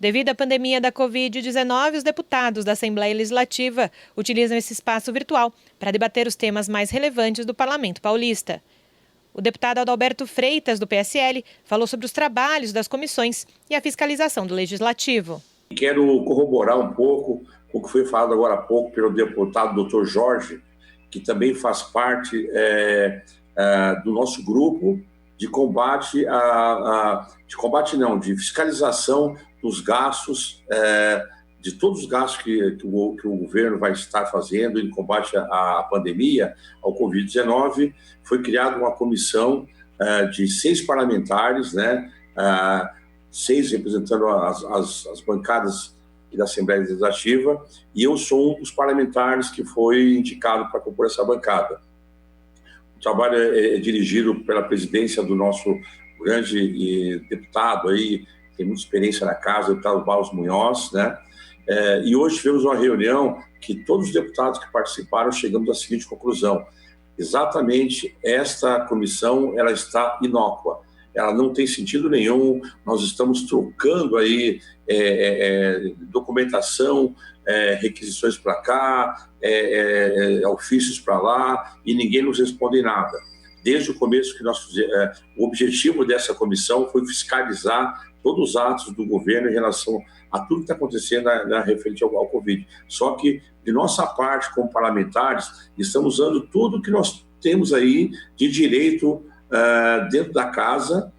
Devido à pandemia da Covid-19, os deputados da Assembleia Legislativa utilizam esse espaço virtual para debater os temas mais relevantes do Parlamento Paulista. O deputado Adalberto Freitas, do PSL, falou sobre os trabalhos das comissões e a fiscalização do Legislativo. Quero corroborar um pouco com o que foi falado agora há pouco pelo deputado Dr. Jorge, que também faz parte do nosso grupo de combate de fiscalização dos gastos, de todos os gastos que o governo vai estar fazendo em combate à pandemia, ao Covid-19. Foi criada uma comissão de 6 parlamentares, 6 representando as bancadas da Assembleia Legislativa, e eu sou um dos parlamentares que foi indicado para compor essa bancada. O trabalho é dirigido pela presidência do nosso grande deputado, aí, tem muita experiência na casa, o deputado Baus Munhoz, e hoje tivemos uma reunião que todos os deputados que participaram chegamos à seguinte conclusão: exatamente esta comissão ela está inócua, ela não tem sentido nenhum, nós estamos trocando aí documentação, requisições para cá, ofícios para lá, e ninguém nos responde nada. Desde o começo que nós fizemos, o objetivo dessa comissão foi fiscalizar todos os atos do governo em relação a tudo que está acontecendo referente ao Covid. Só que, de nossa parte, como parlamentares, estamos usando tudo que nós temos aí de direito dentro da casa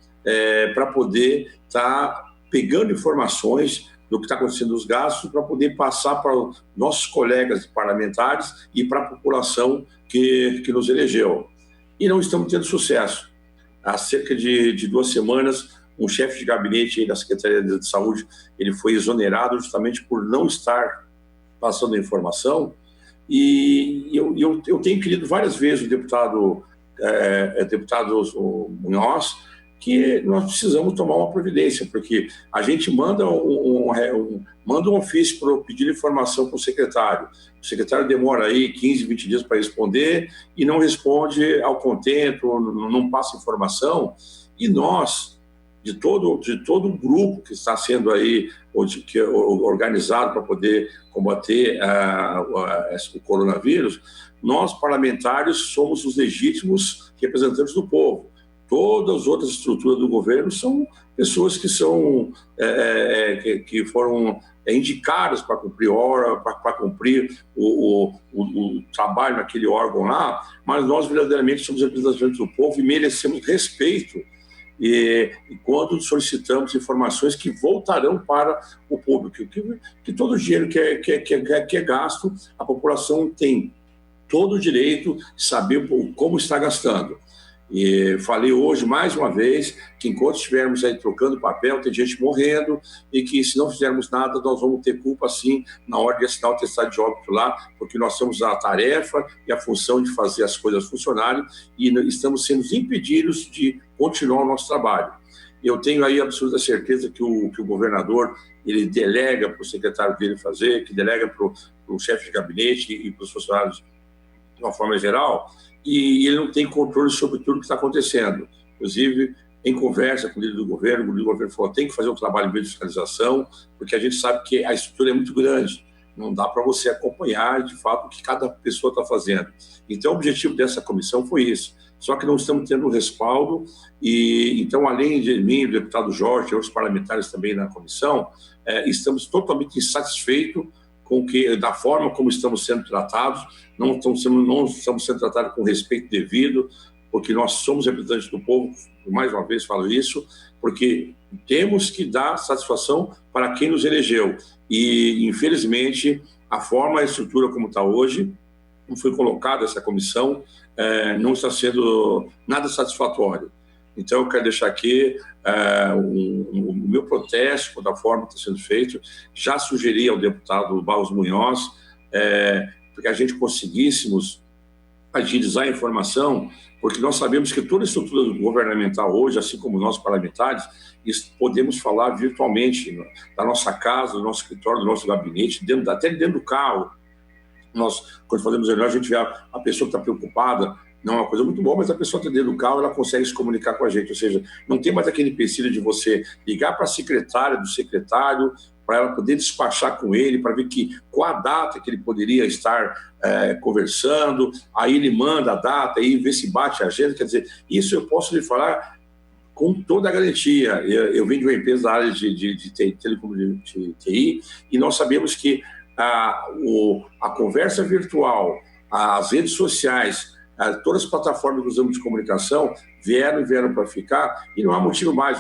para poder estar pegando informações do que está acontecendo nos gastos, para poder passar para os nossos colegas parlamentares e para a população que nos elegeu. E não estamos tendo sucesso. Há cerca de 2 semanas, um chefe de gabinete da Secretaria de Saúde, ele foi exonerado justamente por não estar passando a informação, e eu tenho pedido várias vezes o deputado Munhoz que nós precisamos tomar uma providência, porque a gente manda um ofício para pedir informação para o secretário demora aí 15, 20 dias para responder e não responde ao contento, não passa informação, e nós, de todo o grupo que está sendo aí organizado para poder combater o coronavírus, nós parlamentares somos os legítimos representantes do povo. Todas as outras estruturas do governo são pessoas que foram indicadas para cumprir o trabalho naquele órgão lá, mas nós verdadeiramente somos representantes do povo e merecemos respeito e quando solicitamos informações que voltarão para o público, que todo o dinheiro que é gasto, a população tem todo o direito de saber como está gastando. E falei hoje, mais uma vez, que enquanto estivermos aí trocando papel, tem gente morrendo, e que se não fizermos nada, nós vamos ter culpa, sim, na hora de assinar o atestado de óbito lá, porque nós temos a tarefa e a função de fazer as coisas funcionarem, e estamos sendo impedidos de continuar o nosso trabalho. Eu tenho aí absoluta certeza que o governador, ele delega para o secretário dele fazer, que delega para o chefe de gabinete e para os funcionários de uma forma geral, e ele não tem controle sobre tudo que está acontecendo. Inclusive, em conversa com o líder do governo falou: tem que fazer um trabalho de fiscalização, porque a gente sabe que a estrutura é muito grande, não dá para você acompanhar, de fato, o que cada pessoa está fazendo. Então, o objetivo dessa comissão foi isso. Só que não estamos tendo respaldo, e então, além de mim, do deputado Jorge e outros parlamentares também na comissão, estamos totalmente insatisfeitos da forma como estamos sendo tratados, não estamos sendo tratados com respeito devido, porque nós somos representantes do povo, mais uma vez falo isso, porque temos que dar satisfação para quem nos elegeu. E, infelizmente, a forma, a estrutura como está hoje, não foi colocada essa comissão, não está sendo nada satisfatório. Então, eu quero deixar aqui o meu protesto da forma que está sendo feito. Já sugeri ao deputado Baus Munhoz para que a gente conseguíssemos agilizar a informação, porque nós sabemos que toda a estrutura governamental hoje, assim como nós parlamentares, podemos falar virtualmente da nossa casa, do nosso escritório, do nosso gabinete, até dentro do carro. Nós, quando fazemos reunião, a gente vê a pessoa que está preocupada não é uma coisa muito boa, mas a pessoa está dentro do carro, ela consegue se comunicar com a gente, ou seja, não tem mais aquele empecilho de você ligar para a secretária do secretário, para ela poder despachar com ele, para ver qual a data que ele poderia estar conversando, aí ele manda a data, aí vê se bate a agenda, quer dizer, isso eu posso lhe falar com toda a garantia. Eu venho de uma empresa da área de TI, e nós sabemos que a conversa virtual, as redes sociais, todas as plataformas que usamos de comunicação vieram para ficar, e não há motivo mais.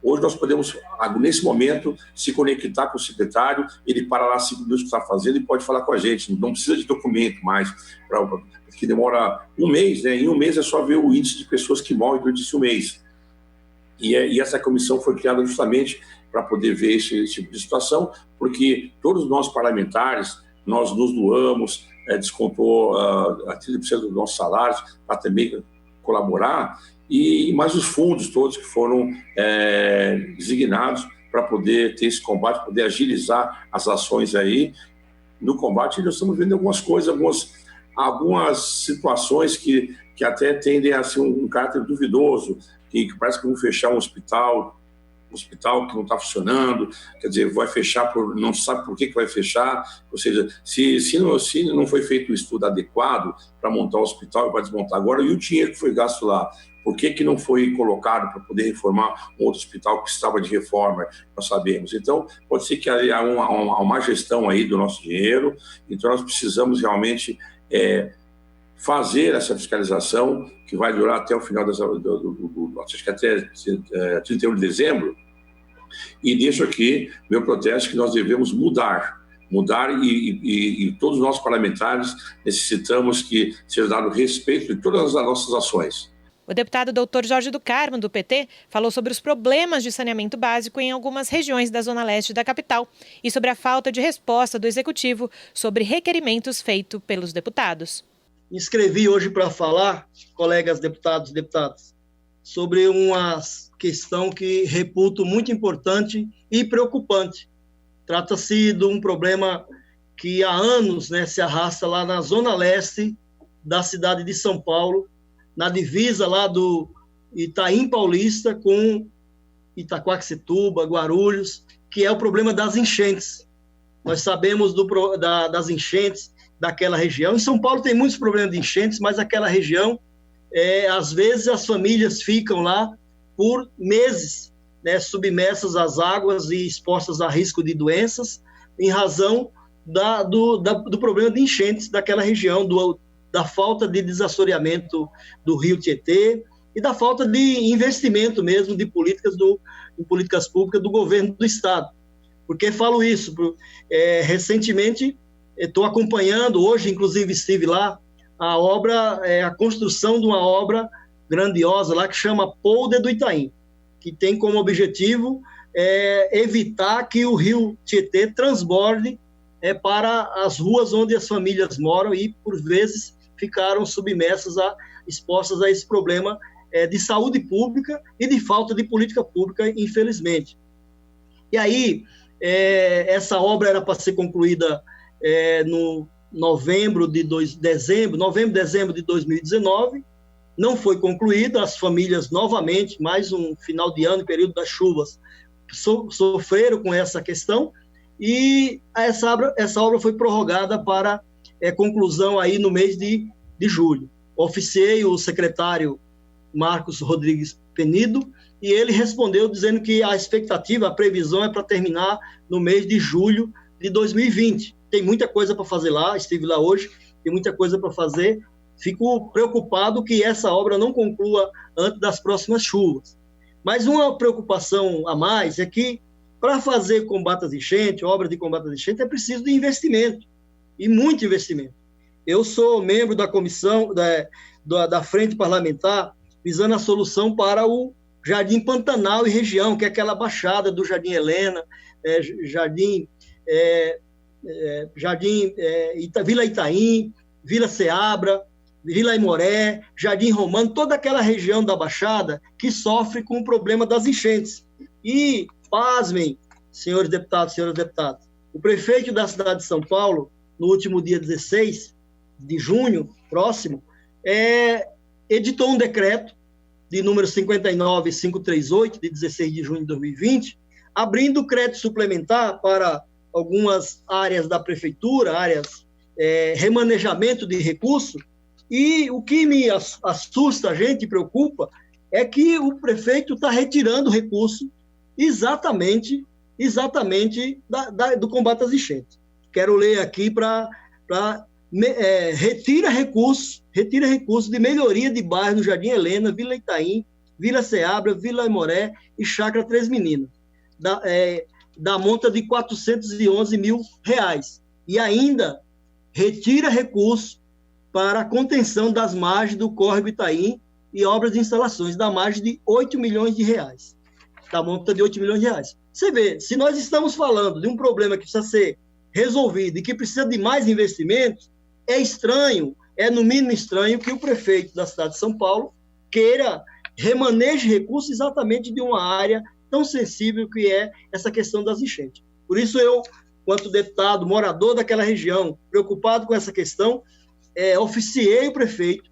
Hoje nós podemos, nesse momento, se conectar com o secretário, ele para lá 5 minutos que está fazendo e pode falar com a gente, não precisa de documento mais, que demora um mês, né? Em um mês é só ver o índice de pessoas que morrem durante esse mês. E essa comissão foi criada justamente para poder ver esse tipo de situação, porque todos nós parlamentares, nós nos doamos, descontou a 30% dos nossos salários para também colaborar, e mais os fundos todos que foram designados para poder ter esse combate, poder agilizar as ações aí no combate. E nós estamos vendo algumas coisas, algumas situações que até tendem a ser um caráter duvidoso, que parece que vão fechar um hospital que não está funcionando, quer dizer, vai fechar, não se sabe por que vai fechar, ou seja, se não foi feito um estudo adequado para montar o hospital, vai desmontar agora, e o dinheiro que foi gasto lá, por que não foi colocado para poder reformar um outro hospital que estava de reforma, nós sabemos. Então, pode ser que há uma má gestão aí do nosso dinheiro, então nós precisamos realmente fazer essa fiscalização, que vai durar até o final acho que até 31 de dezembro, e deixo aqui meu protesto que nós devemos mudar e todos nós parlamentares necessitamos que seja dado respeito de todas as nossas ações. O deputado Dr. Jorge do Carmo, do PT, falou sobre os problemas de saneamento básico em algumas regiões da zona leste da capital e sobre a falta de resposta do Executivo sobre requerimentos feitos pelos deputados. Me inscrevi hoje para falar, colegas deputados e deputadas, sobre uma questão que reputo muito importante e preocupante. Trata-se de um problema que há anos, se arrasta lá na zona leste da cidade de São Paulo, na divisa lá do Itaim Paulista com Itaquaquecetuba, Guarulhos, que é o problema das enchentes. Nós sabemos das enchentes daquela região. Em São Paulo tem muitos problemas de enchentes, mas aquela região, às vezes as famílias ficam lá por meses, submersas às águas e expostas a risco de doenças, em razão do problema de enchentes daquela região, da falta de desassoreamento do rio Tietê e da falta de investimento mesmo em políticas públicas do governo do Estado. Por que falo isso? Recentemente, estou acompanhando, hoje inclusive estive lá, a construção de uma obra grandiosa lá que chama Polder do Itaim, que tem como objetivo evitar que o rio Tietê transborde para as ruas onde as famílias moram e, por vezes, ficaram expostas a esse problema de saúde pública e de falta de política pública, infelizmente. E aí, essa obra era para ser concluída no novembro, dezembro de 2019, não foi concluída, as famílias novamente, mais um final de ano, período das chuvas, sofreram com essa questão, e essa obra foi prorrogada para conclusão aí no mês de julho. Oficiei o secretário Marcos Rodrigues Penido, e ele respondeu dizendo que a expectativa, a previsão é para terminar no mês de julho de 2020. Tem muita coisa para fazer lá, estive lá hoje, tem muita coisa para fazer. Fico preocupado que essa obra não conclua antes das próximas chuvas. Mas uma preocupação a mais é que, para fazer combate às enchentes, obra de combate às enchentes, é preciso de investimento, e muito investimento. Eu sou membro da comissão da Frente Parlamentar, visando a solução para o Jardim Pantanal e região, que é aquela baixada do Jardim Helena, Vila Itaim, Vila Ceabra, Vila Aimoré, Jardim Romano, toda aquela região da Baixada que sofre com o problema das enchentes. E, pasmem, senhores deputados, senhoras deputadas, o prefeito da cidade de São Paulo, no último dia 16 de junho, próximo, editou um decreto de número 59.538, de 16 de junho de 2020, abrindo crédito suplementar para algumas áreas da prefeitura, remanejamento de recursos, e o que me assusta, a gente preocupa, é que o prefeito está retirando recurso exatamente do combate às enchentes. Quero ler aqui retira recursos de melhoria de bairros no Jardim Helena, Vila Itaim, Vila Seabra, Vila Aimoré e Chácara Três Meninas, da monta de R$411 mil, e ainda retira recursos para a contenção das margens do córrego Itaim e obras de instalações da margem de R$8 milhões, da monta de R$8 milhões. Você vê, se nós estamos falando de um problema que precisa ser resolvido e que precisa de mais investimentos, é estranho, no mínimo estranho, que o prefeito da cidade de São Paulo queira remanejar recursos exatamente de uma área tão sensível que é essa questão das enchentes. Por isso eu, quanto deputado, morador daquela região, preocupado com essa questão, oficiei o prefeito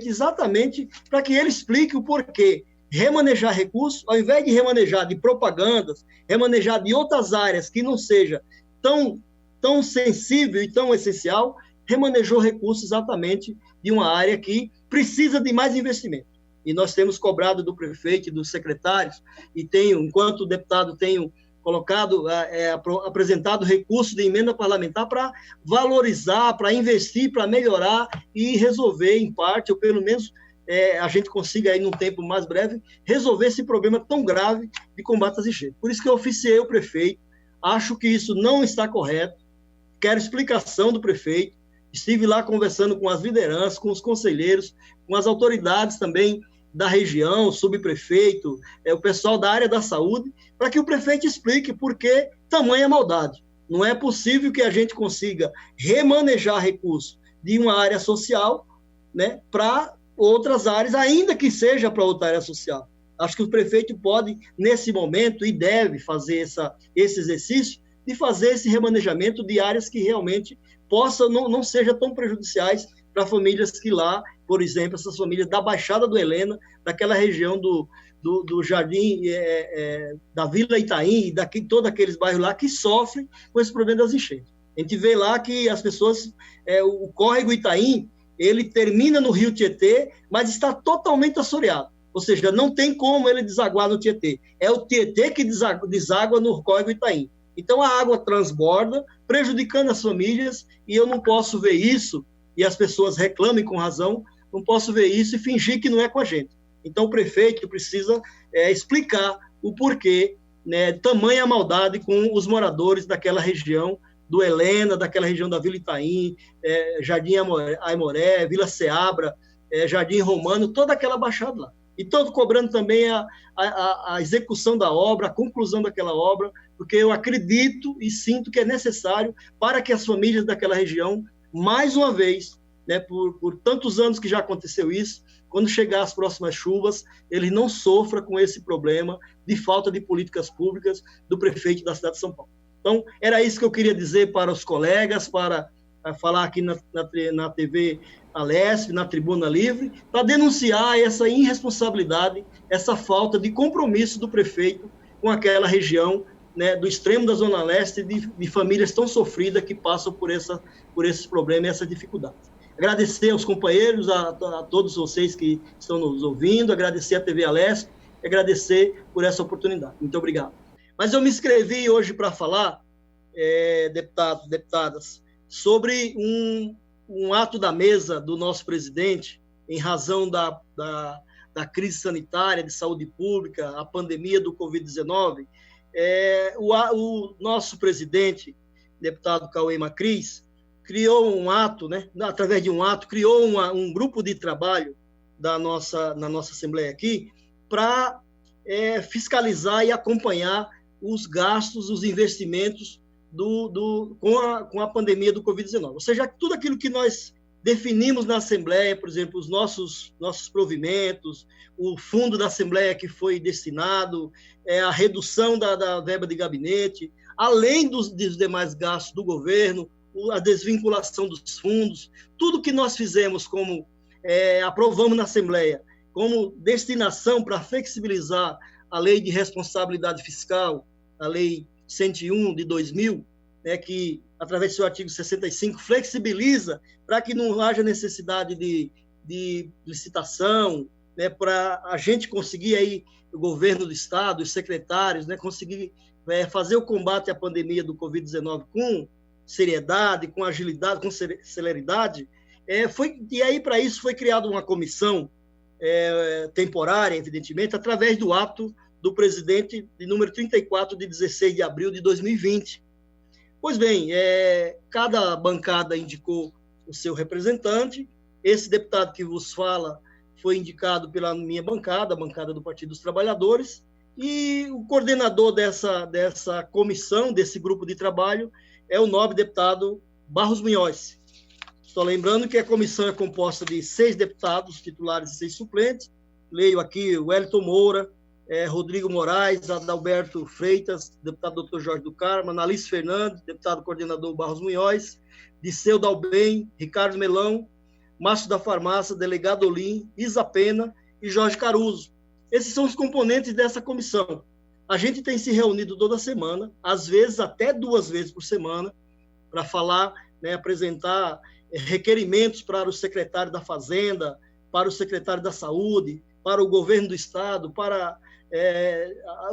exatamente para que ele explique o porquê remanejar recursos, ao invés de remanejar de propagandas, remanejar de outras áreas que não seja tão sensível e tão essencial, remanejou recursos exatamente de uma área que precisa de mais investimento. E nós temos cobrado do prefeito e dos secretários, e enquanto deputado, tenho colocado, apresentado recursos de emenda parlamentar para valorizar, para investir, para melhorar e resolver, em parte, ou pelo menos a gente consiga, aí, num tempo mais breve, resolver esse problema tão grave de combate às enchentes. Por isso que eu oficiei o prefeito, acho que isso não está correto, quero explicação do prefeito, estive lá conversando com as lideranças, com os conselheiros, com as autoridades também da região, o subprefeito, o pessoal da área da saúde, para que o prefeito explique por que tamanha maldade. Não é possível que a gente consiga remanejar recursos de uma área social, né, para outras áreas, ainda que seja para outra área social. Acho que o prefeito pode, nesse momento, e deve fazer esse exercício, de fazer esse remanejamento de áreas que realmente possam, não sejam tão prejudiciais para famílias que lá, por exemplo, essas famílias da Baixada do Helena, daquela região do Jardim, da Vila Itaim, e todos aqueles bairros lá que sofrem com esse problema das enchentes. A gente vê lá que as pessoas, o córrego Itaim, ele termina no rio Tietê, mas está totalmente assoreado. Ou seja, não tem como ele desaguar no Tietê. É o Tietê que deságua no córrego Itaim. Então, a água transborda, prejudicando as famílias, e eu não posso ver isso, e as pessoas reclamem com razão, não posso ver isso e fingir que não é com a gente. Então, o prefeito precisa explicar o porquê, né, tamanha maldade com os moradores daquela região do Helena, daquela região da Vila Itaim, Jardim Aimoré, Vila Seabra, Jardim Romano, toda aquela baixada lá. E estou cobrando também a execução da obra, a conclusão daquela obra, porque eu acredito e sinto que é necessário para que as famílias daquela região, mais uma vez, né, por tantos anos que já aconteceu isso, quando chegar as próximas chuvas, eles não sofram com esse problema de falta de políticas públicas do prefeito da cidade de São Paulo. Então, era isso que eu queria dizer para os colegas, para falar aqui na TV Alesp, na Tribuna Livre, para denunciar essa irresponsabilidade, essa falta de compromisso do prefeito com aquela região, né, do extremo da Zona Leste, de famílias tão sofridas que passam por esses problemas e essa dificuldade. Agradecer aos companheiros, a todos vocês que estão nos ouvindo, agradecer à TV Alesp, agradecer por essa oportunidade. Muito obrigado. Mas eu me inscrevi hoje para falar, deputados, deputadas, sobre um ato da mesa do nosso presidente, em razão da crise sanitária, de saúde pública, a pandemia do Covid-19. O nosso presidente, deputado Cauê Macris, criou um ato, né, através de um ato, criou um grupo de trabalho na nossa Assembleia aqui, para fiscalizar e acompanhar os gastos, os investimentos com a pandemia do Covid-19. Ou seja, tudo aquilo que nós definimos na Assembleia, por exemplo, os nossos provimentos, o fundo da Assembleia que foi destinado, a redução da verba de gabinete, além dos demais gastos do governo, a desvinculação dos fundos, tudo que nós fizemos como aprovamos na Assembleia, como destinação para flexibilizar a Lei de Responsabilidade Fiscal, a Lei 101 de 2000, né, que, através do seu artigo 65, flexibiliza para que não haja necessidade de licitação, né, para a gente conseguir aí, o governo do Estado, os secretários, né, conseguir fazer o combate à pandemia do Covid-19 com seriedade, com agilidade, com celeridade. E aí, para isso, foi criada uma comissão temporária, evidentemente, através do ato do presidente de número 34, de 16 de abril de 2020. Pois bem, cada bancada indicou o seu representante. Esse deputado que vos fala foi indicado pela minha bancada, a bancada do Partido dos Trabalhadores, e o coordenador dessa comissão, desse grupo de trabalho, é o nobre deputado Barros Munhoz. Estou lembrando que a comissão é composta de 6 deputados titulares e 6 suplentes. Leio aqui o Wellington Moura, Rodrigo Moraes, Adalberto Freitas, deputado Dr. Jorge do Carmo, Analice Fernandes, deputado coordenador Barros Munhoz, Disseu Dalben, Ricardo Melão, Márcio da Farmácia, delegado Olim, Isa Pena e Jorge Caruso. Esses são os componentes dessa comissão. A gente tem se reunido toda semana, às vezes até 2 vezes por semana, para falar, né, apresentar requerimentos para o secretário da Fazenda, para o secretário da Saúde, para o governo do Estado, para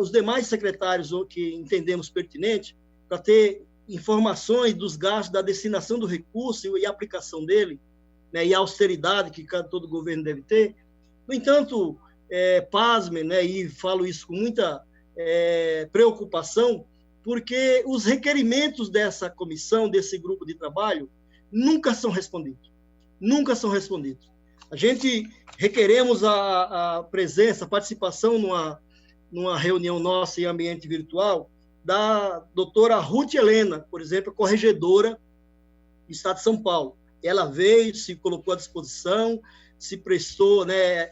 os demais secretários que entendemos pertinente, para ter informações dos gastos, da destinação do recurso e a aplicação dele, né, e a austeridade que todo governo deve ter. No entanto, pasmem, né, e falo isso com muita preocupação, porque os requerimentos dessa comissão, desse grupo de trabalho, nunca são respondidos. Nunca são respondidos. A gente requeremos a presença, a participação numa reunião nossa em ambiente virtual da doutora Ruth Helena, por exemplo, corregedora do Estado de São Paulo. Ela veio, se colocou à disposição, se prestou, né,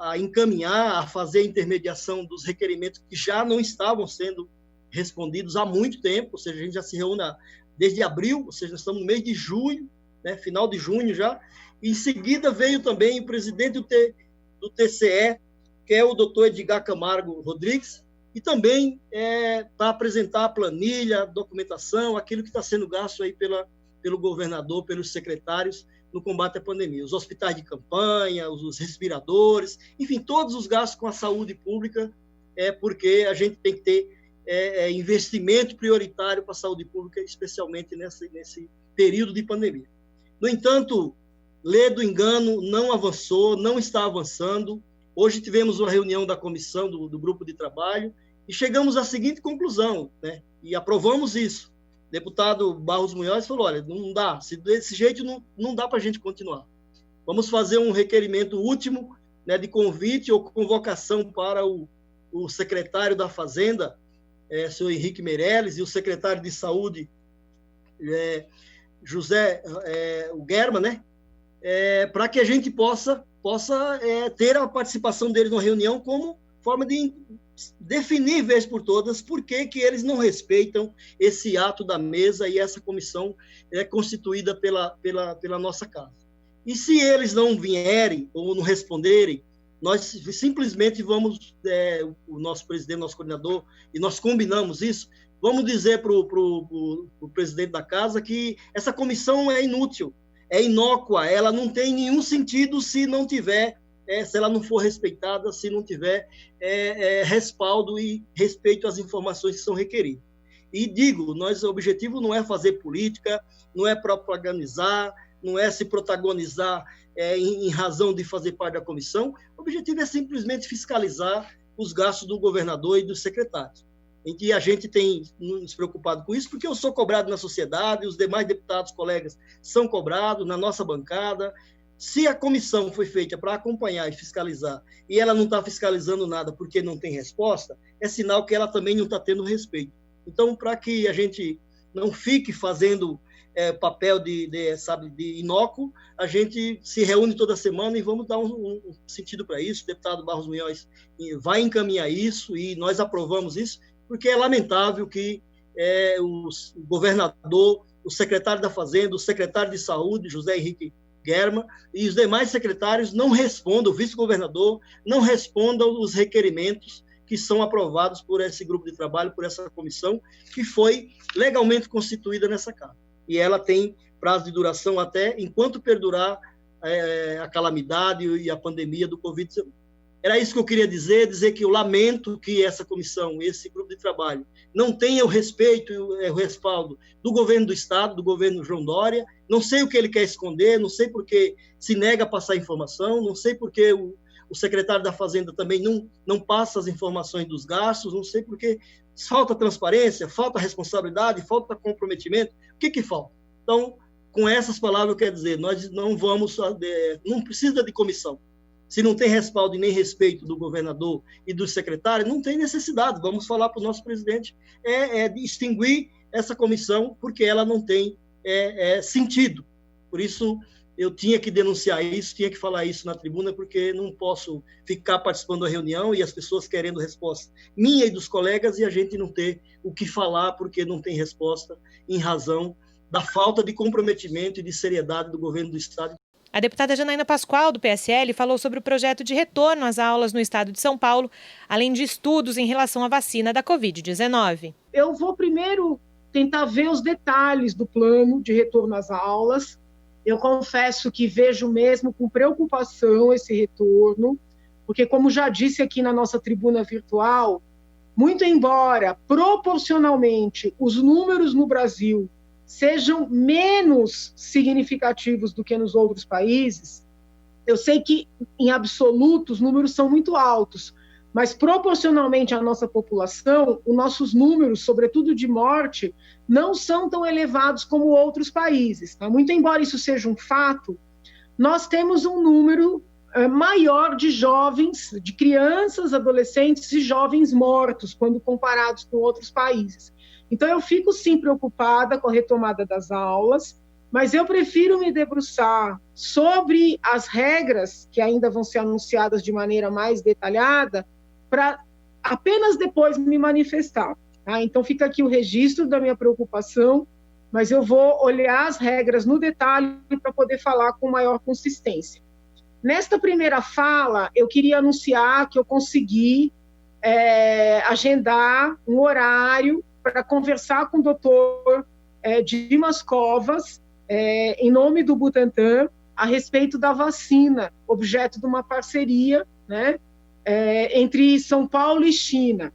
a encaminhar, a fazer a intermediação dos requerimentos que já não estavam sendo respondidos há muito tempo, ou seja, a gente já se reúne desde abril, ou seja, nós estamos no mês de junho, né, final de junho já. Em seguida veio também o presidente do TCE, que é o doutor Edgar Camargo Rodrigues, e também para apresentar a planilha, a documentação, aquilo que está sendo gasto aí pelo governador, pelos secretários no combate à pandemia. Os hospitais de campanha, os respiradores, enfim, todos os gastos com a saúde pública, porque a gente tem que ter investimento prioritário para a saúde pública, especialmente nesse período de pandemia. No entanto, lei do engano não avançou, não está avançando. Hoje tivemos uma reunião da comissão, do grupo de trabalho, e chegamos à seguinte conclusão, né? E aprovamos isso. O deputado Barros Munhoz falou, olha, não dá, desse jeito não dá para a gente continuar. Vamos fazer um requerimento último, né, de convite ou convocação para o secretário da Fazenda, senhor Henrique Meirelles, e o secretário de Saúde, José Germa, né, para que a gente possa ter a participação deles na reunião como forma de definir, vez por todas, por que eles não respeitam esse ato da mesa e essa comissão constituída pela nossa casa. E se eles não vierem ou não responderem, nós simplesmente vamos, o nosso presidente, nosso coordenador, e nós combinamos isso, vamos dizer para o presidente da casa que essa comissão é inútil, é inócua, ela não tem nenhum sentido se não tiver, se ela não for respeitada, se não tiver respaldo e respeito às informações que são requeridas. E digo, o objetivo não é fazer política, não é propagandizar, não é se protagonizar em razão de fazer parte da comissão. O objetivo é simplesmente fiscalizar os gastos do governador e dos secretários. E a gente tem nos preocupado com isso, porque eu sou cobrado na sociedade, os demais deputados, colegas, são cobrados na nossa bancada. Se a comissão foi feita para acompanhar e fiscalizar, e ela não está fiscalizando nada porque não tem resposta, é sinal que ela também não está tendo respeito. Então, para que a gente não fique fazendo papel de inócuo, a gente se reúne toda semana e vamos dar um sentido para isso. O deputado Barros Munhoz vai encaminhar isso e nós aprovamos isso, porque é lamentável que o governador, o secretário da Fazenda, o secretário de Saúde, José Henrique Germa, e os demais secretários não respondam, o vice-governador não respondam os requerimentos que são aprovados por esse grupo de trabalho, por essa comissão, que foi legalmente constituída nessa casa. E ela tem prazo de duração até enquanto perdurar a calamidade e a pandemia do Covid-19. Era isso que eu queria dizer que eu lamento que essa comissão, esse grupo de trabalho, não tenha o respeito e o respaldo do governo do Estado, do governo João Dória. Não sei o que ele quer esconder, não sei por que se nega a passar informação, não sei por que o secretário da Fazenda também não passa as informações dos gastos, não sei por que falta transparência, falta responsabilidade, falta comprometimento. O que falta? Então, com essas palavras, eu quero dizer, nós não precisa de comissão. Se não tem respaldo e nem respeito do governador e do secretário, não tem necessidade. Vamos falar para o nosso presidente de extinguir essa comissão, porque ela não tem sentido. Por isso, eu tinha que denunciar isso, tinha que falar isso na tribuna, porque não posso ficar participando da reunião e as pessoas querendo resposta minha e dos colegas e a gente não ter o que falar porque não tem resposta em razão da falta de comprometimento e de seriedade do governo do Estado. A deputada Janaína Pascoal, do PSL, falou sobre o projeto de retorno às aulas no estado de São Paulo, além de estudos em relação à vacina da Covid-19. Eu vou primeiro tentar ver os detalhes do plano de retorno às aulas. Eu confesso que vejo mesmo com preocupação esse retorno, porque, como já disse aqui na nossa tribuna virtual, muito embora proporcionalmente os números no Brasil sejam menos significativos do que nos outros países, eu sei que, em absoluto, os números são muito altos, mas proporcionalmente à nossa população, os nossos números, sobretudo de morte, não são tão elevados como outros países. Tá? Muito embora isso seja um fato, nós temos um número maior de jovens, de crianças, adolescentes e jovens mortos, quando comparados com outros países. Então, eu fico, sim, preocupada com a retomada das aulas, mas eu prefiro me debruçar sobre as regras que ainda vão ser anunciadas de maneira mais detalhada, para apenas depois me manifestar. Tá? Então, fica aqui o registro da minha preocupação, mas eu vou olhar as regras no detalhe para poder falar com maior consistência. Nesta primeira fala, eu queria anunciar que eu consegui agendar um horário para conversar com o doutor Dimas Covas, em nome do Butantan, a respeito da vacina, objeto de uma parceria, né, entre São Paulo e China.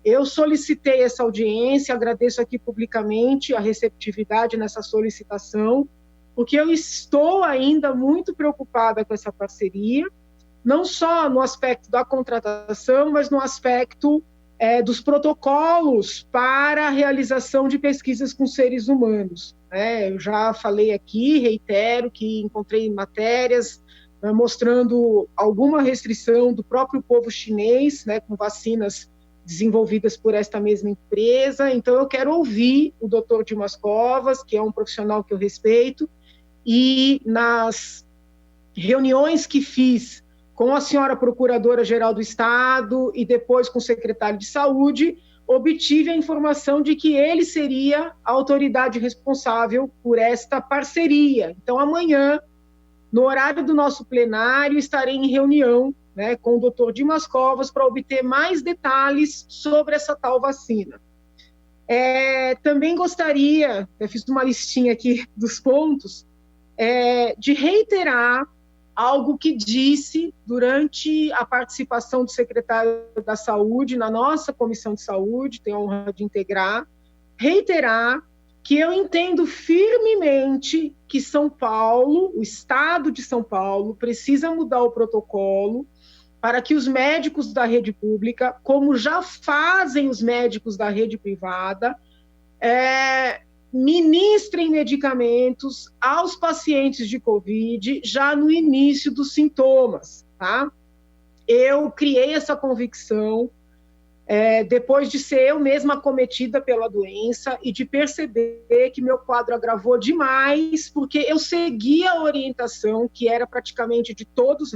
Eu solicitei essa audiência, agradeço aqui publicamente a receptividade nessa solicitação, porque eu estou ainda muito preocupada com essa parceria, não só no aspecto da contratação, mas no aspecto dos protocolos para a realização de pesquisas com seres humanos. Eu já falei aqui, reitero, que encontrei matérias mostrando alguma restrição do próprio povo chinês, com vacinas desenvolvidas por esta mesma empresa. Então, eu quero ouvir o doutor Dimas Covas, que é um profissional que eu respeito, e nas reuniões que fiz com a senhora Procuradora-Geral do Estado e depois com o secretário de Saúde, obtive a informação de que ele seria a autoridade responsável por esta parceria. Então, amanhã, no horário do nosso plenário, estarei em reunião com o doutor Dimas Covas para obter mais detalhes sobre essa tal vacina. Também gostaria, eu fiz uma listinha aqui dos pontos, de reiterar algo que disse durante a participação do secretário da Saúde na nossa Comissão de Saúde, tenho a honra de integrar, reiterar que eu entendo firmemente que São Paulo, o Estado de São Paulo, precisa mudar o protocolo para que os médicos da rede pública, como já fazem os médicos da rede privada, ministrem medicamentos aos pacientes de Covid já no início dos sintomas, tá? Eu criei essa convicção depois de ser eu mesma acometida pela doença e de perceber que meu quadro agravou demais, porque eu segui a orientação, que era praticamente de todos,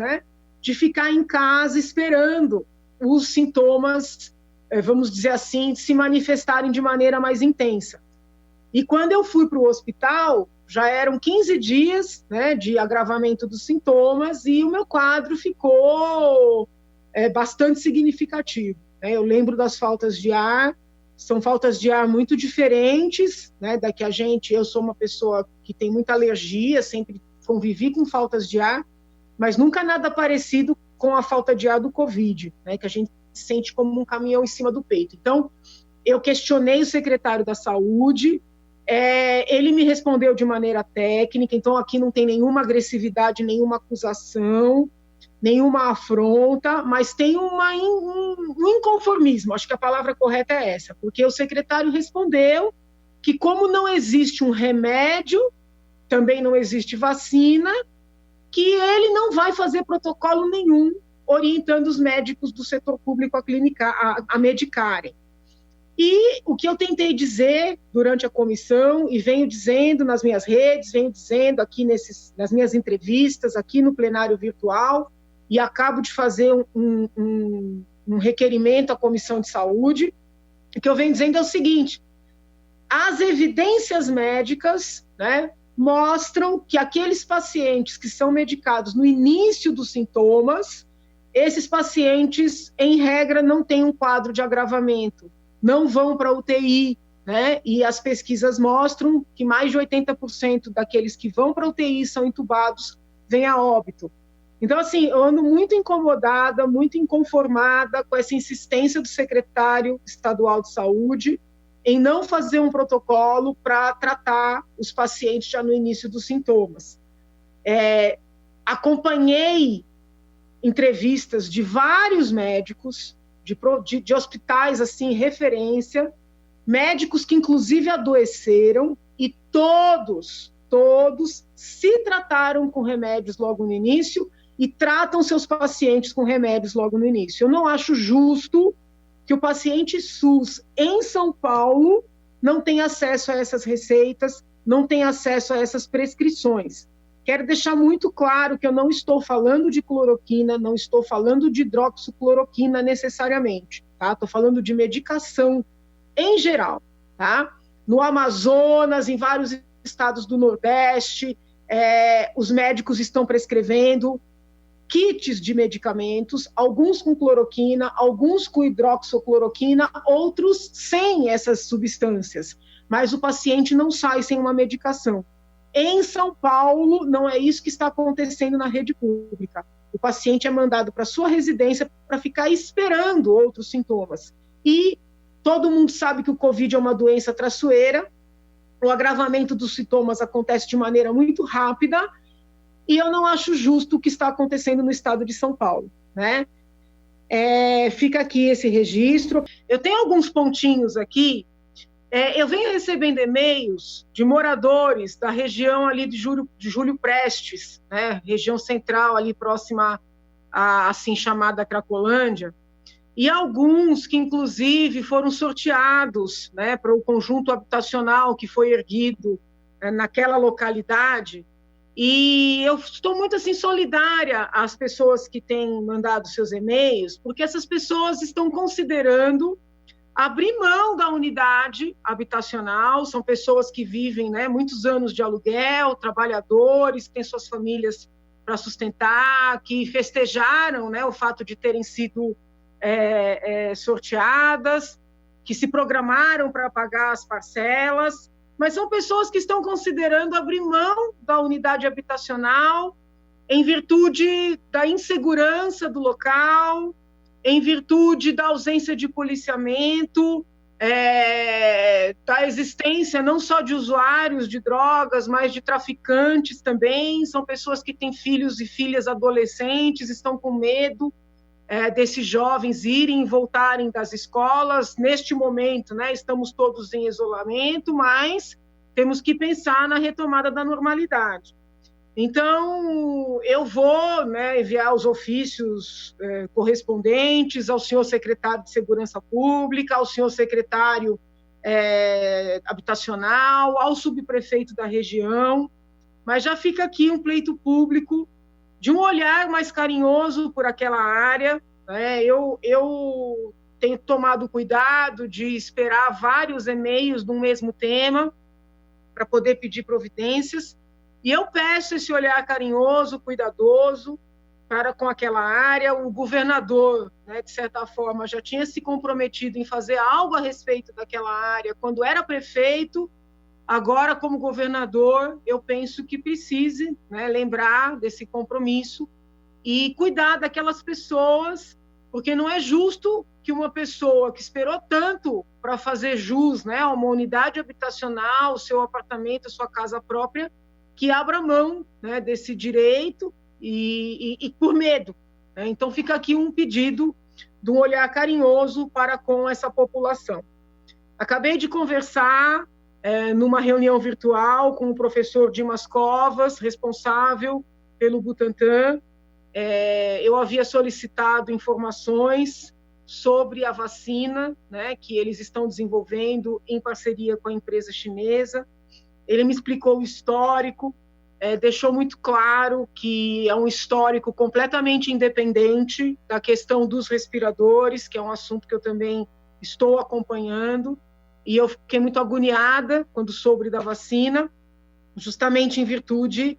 de ficar em casa esperando os sintomas, vamos dizer assim, se manifestarem de maneira mais intensa. E quando eu fui para o hospital, já eram 15 dias, né, de agravamento dos sintomas e o meu quadro ficou bastante significativo. Né? Eu lembro das faltas de ar, são faltas de ar muito diferentes, né, da que eu sou uma pessoa que tem muita alergia, sempre convivi com faltas de ar, mas nunca nada parecido com a falta de ar do Covid, né, que a gente sente como um caminhão em cima do peito. Então, eu questionei o secretário da Saúde, ele me respondeu de maneira técnica, então aqui não tem nenhuma agressividade, nenhuma acusação, nenhuma afronta, mas tem um inconformismo, acho que a palavra correta é essa, porque o secretário respondeu que como não existe um remédio, também não existe vacina, que ele não vai fazer protocolo nenhum orientando os médicos do setor público a medicarem. E o que eu tentei dizer durante a comissão, e venho dizendo nas minhas redes, venho dizendo aqui nas minhas entrevistas, aqui no plenário virtual, e acabo de fazer um requerimento à Comissão de Saúde, o que eu venho dizendo é o seguinte: as evidências médicas, né, mostram que aqueles pacientes que são medicados no início dos sintomas, esses pacientes, em regra, não têm um quadro de agravamento, não vão para a UTI, né? E as pesquisas mostram que mais de 80% daqueles que vão para a UTI são entubados, vêm a óbito. Então, assim, eu ando muito incomodada, muito inconformada com essa insistência do secretário estadual de saúde em não fazer um protocolo para tratar os pacientes já no início dos sintomas. Acompanhei entrevistas de vários médicos, de hospitais, assim, referência, médicos que inclusive adoeceram, e todos se trataram com remédios logo no início e tratam seus pacientes com remédios logo no início. Eu não acho justo que o paciente SUS em São Paulo não tenha acesso a essas receitas, não tenha acesso a essas prescrições. Quero deixar muito claro que eu não estou falando de cloroquina, não estou falando de hidroxicloroquina necessariamente, tá? Estou falando de medicação em geral, tá? No Amazonas, em vários estados do Nordeste, os médicos estão prescrevendo kits de medicamentos, alguns com cloroquina, alguns com hidroxicloroquina, outros sem essas substâncias, mas o paciente não sai sem uma medicação. Em São Paulo, não é isso que está acontecendo na rede pública. O paciente é mandado para sua residência para ficar esperando outros sintomas. E todo mundo sabe que o Covid é uma doença traiçoeira, o agravamento dos sintomas acontece de maneira muito rápida, e eu não acho justo o que está acontecendo no estado de São Paulo, né? Fica aqui esse registro. Eu tenho alguns pontinhos aqui. Eu venho recebendo e-mails de moradores da região ali de Júlio Prestes, né? Região central ali próxima a assim chamada Cracolândia, e alguns que inclusive foram sorteados, né, para o conjunto habitacional que foi erguido naquela localidade. E eu estou muito assim solidária às pessoas que têm mandado seus e-mails, porque essas pessoas estão considerando abrir mão da unidade habitacional. São pessoas que vivem, né, muitos anos de aluguel, trabalhadores, têm suas famílias para sustentar, que festejaram, né, o fato de terem sido sorteadas, que se programaram para pagar as parcelas, mas são pessoas que estão considerando abrir mão da unidade habitacional em virtude da insegurança do local, em virtude da ausência de policiamento, da existência não só de usuários de drogas, mas de traficantes também. São pessoas que têm filhos e filhas adolescentes, estão com medo desses jovens irem e voltarem das escolas. Neste momento, né, estamos todos em isolamento, mas temos que pensar na retomada da normalidade. Então, eu vou, né, enviar os ofícios correspondentes ao senhor secretário de Segurança Pública, ao senhor secretário habitacional, ao subprefeito da região, mas já fica aqui um pleito público de um olhar mais carinhoso por aquela área, né? Eu tenho tomado cuidado de esperar vários e-mails no mesmo tema, para poder pedir providências. E eu peço esse olhar carinhoso, cuidadoso, para com aquela área. O governador, né, de certa forma, já tinha se comprometido em fazer algo a respeito daquela área quando era prefeito. Agora, como governador, eu penso que precise, né, lembrar desse compromisso e cuidar daquelas pessoas, porque não é justo que uma pessoa que esperou tanto para fazer jus, né, a uma unidade habitacional, o seu apartamento, a sua casa própria, que abra mão, né, desse direito e por medo, né? Então fica aqui um pedido de um olhar carinhoso para com essa população. Acabei de conversar numa reunião virtual com o professor Dimas Covas, responsável pelo Butantan. Eu havia solicitado informações sobre a vacina, né, que eles estão desenvolvendo em parceria com a empresa chinesa. Ele me explicou o histórico, deixou muito claro que é um histórico completamente independente da questão dos respiradores, que é um assunto que eu também estou acompanhando, e eu fiquei muito agoniada quando soube da vacina, justamente em virtude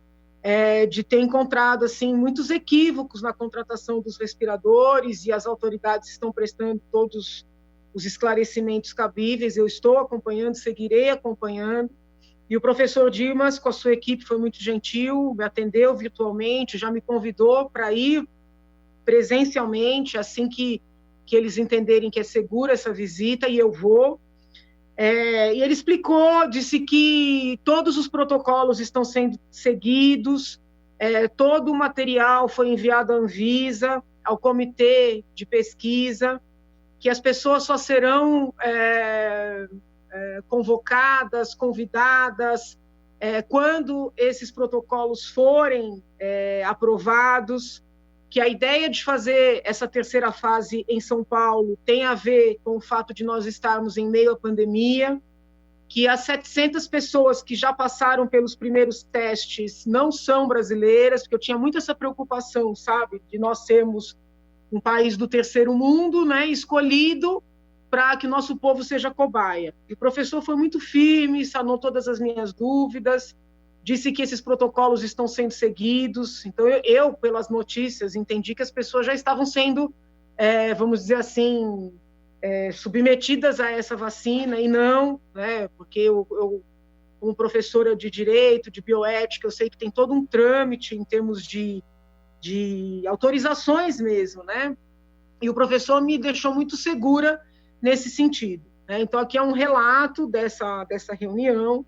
de ter encontrado assim, muitos equívocos na contratação dos respiradores, e as autoridades estão prestando todos os esclarecimentos cabíveis. Eu estou acompanhando, seguirei acompanhando. E o professor Dimas, com a sua equipe, foi muito gentil, me atendeu virtualmente, já me convidou para ir presencialmente, assim que eles entenderem que é segura essa visita, e eu vou. E ele explicou, disse que todos os protocolos estão sendo seguidos, todo o material foi enviado à Anvisa, ao comitê de pesquisa, que as pessoas só serão convocadas, convidadas, quando esses protocolos forem aprovados, que a ideia de fazer essa terceira fase em São Paulo tem a ver com o fato de nós estarmos em meio à pandemia, que as 700 pessoas que já passaram pelos primeiros testes não são brasileiras, porque eu tinha muito essa preocupação, sabe, de nós sermos um país do terceiro mundo, né, escolhido para que o nosso povo seja cobaia. E o professor foi muito firme, sanou todas as minhas dúvidas, disse que esses protocolos estão sendo seguidos. Então, eu, pelas notícias, entendi que as pessoas já estavam sendo, vamos dizer assim, submetidas a essa vacina, e não, né, porque eu, como professora de Direito, de Bioética, eu sei que tem todo um trâmite em termos de autorizações mesmo, né? E o professor me deixou muito segura nesse sentido, né? Então, aqui é um relato dessa reunião.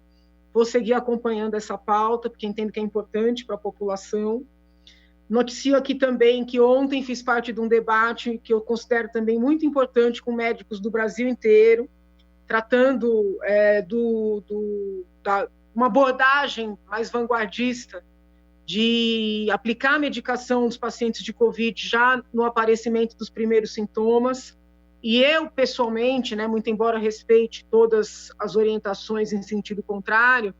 Vou seguir acompanhando essa pauta, porque entendo que é importante para a população. Noticio aqui também que ontem fiz parte de um debate que eu considero também muito importante com médicos do Brasil inteiro, tratando uma abordagem mais vanguardista de aplicar a medicação nos pacientes de Covid já no aparecimento dos primeiros sintomas. E eu, pessoalmente, né, muito embora respeite todas as orientações em sentido contrário,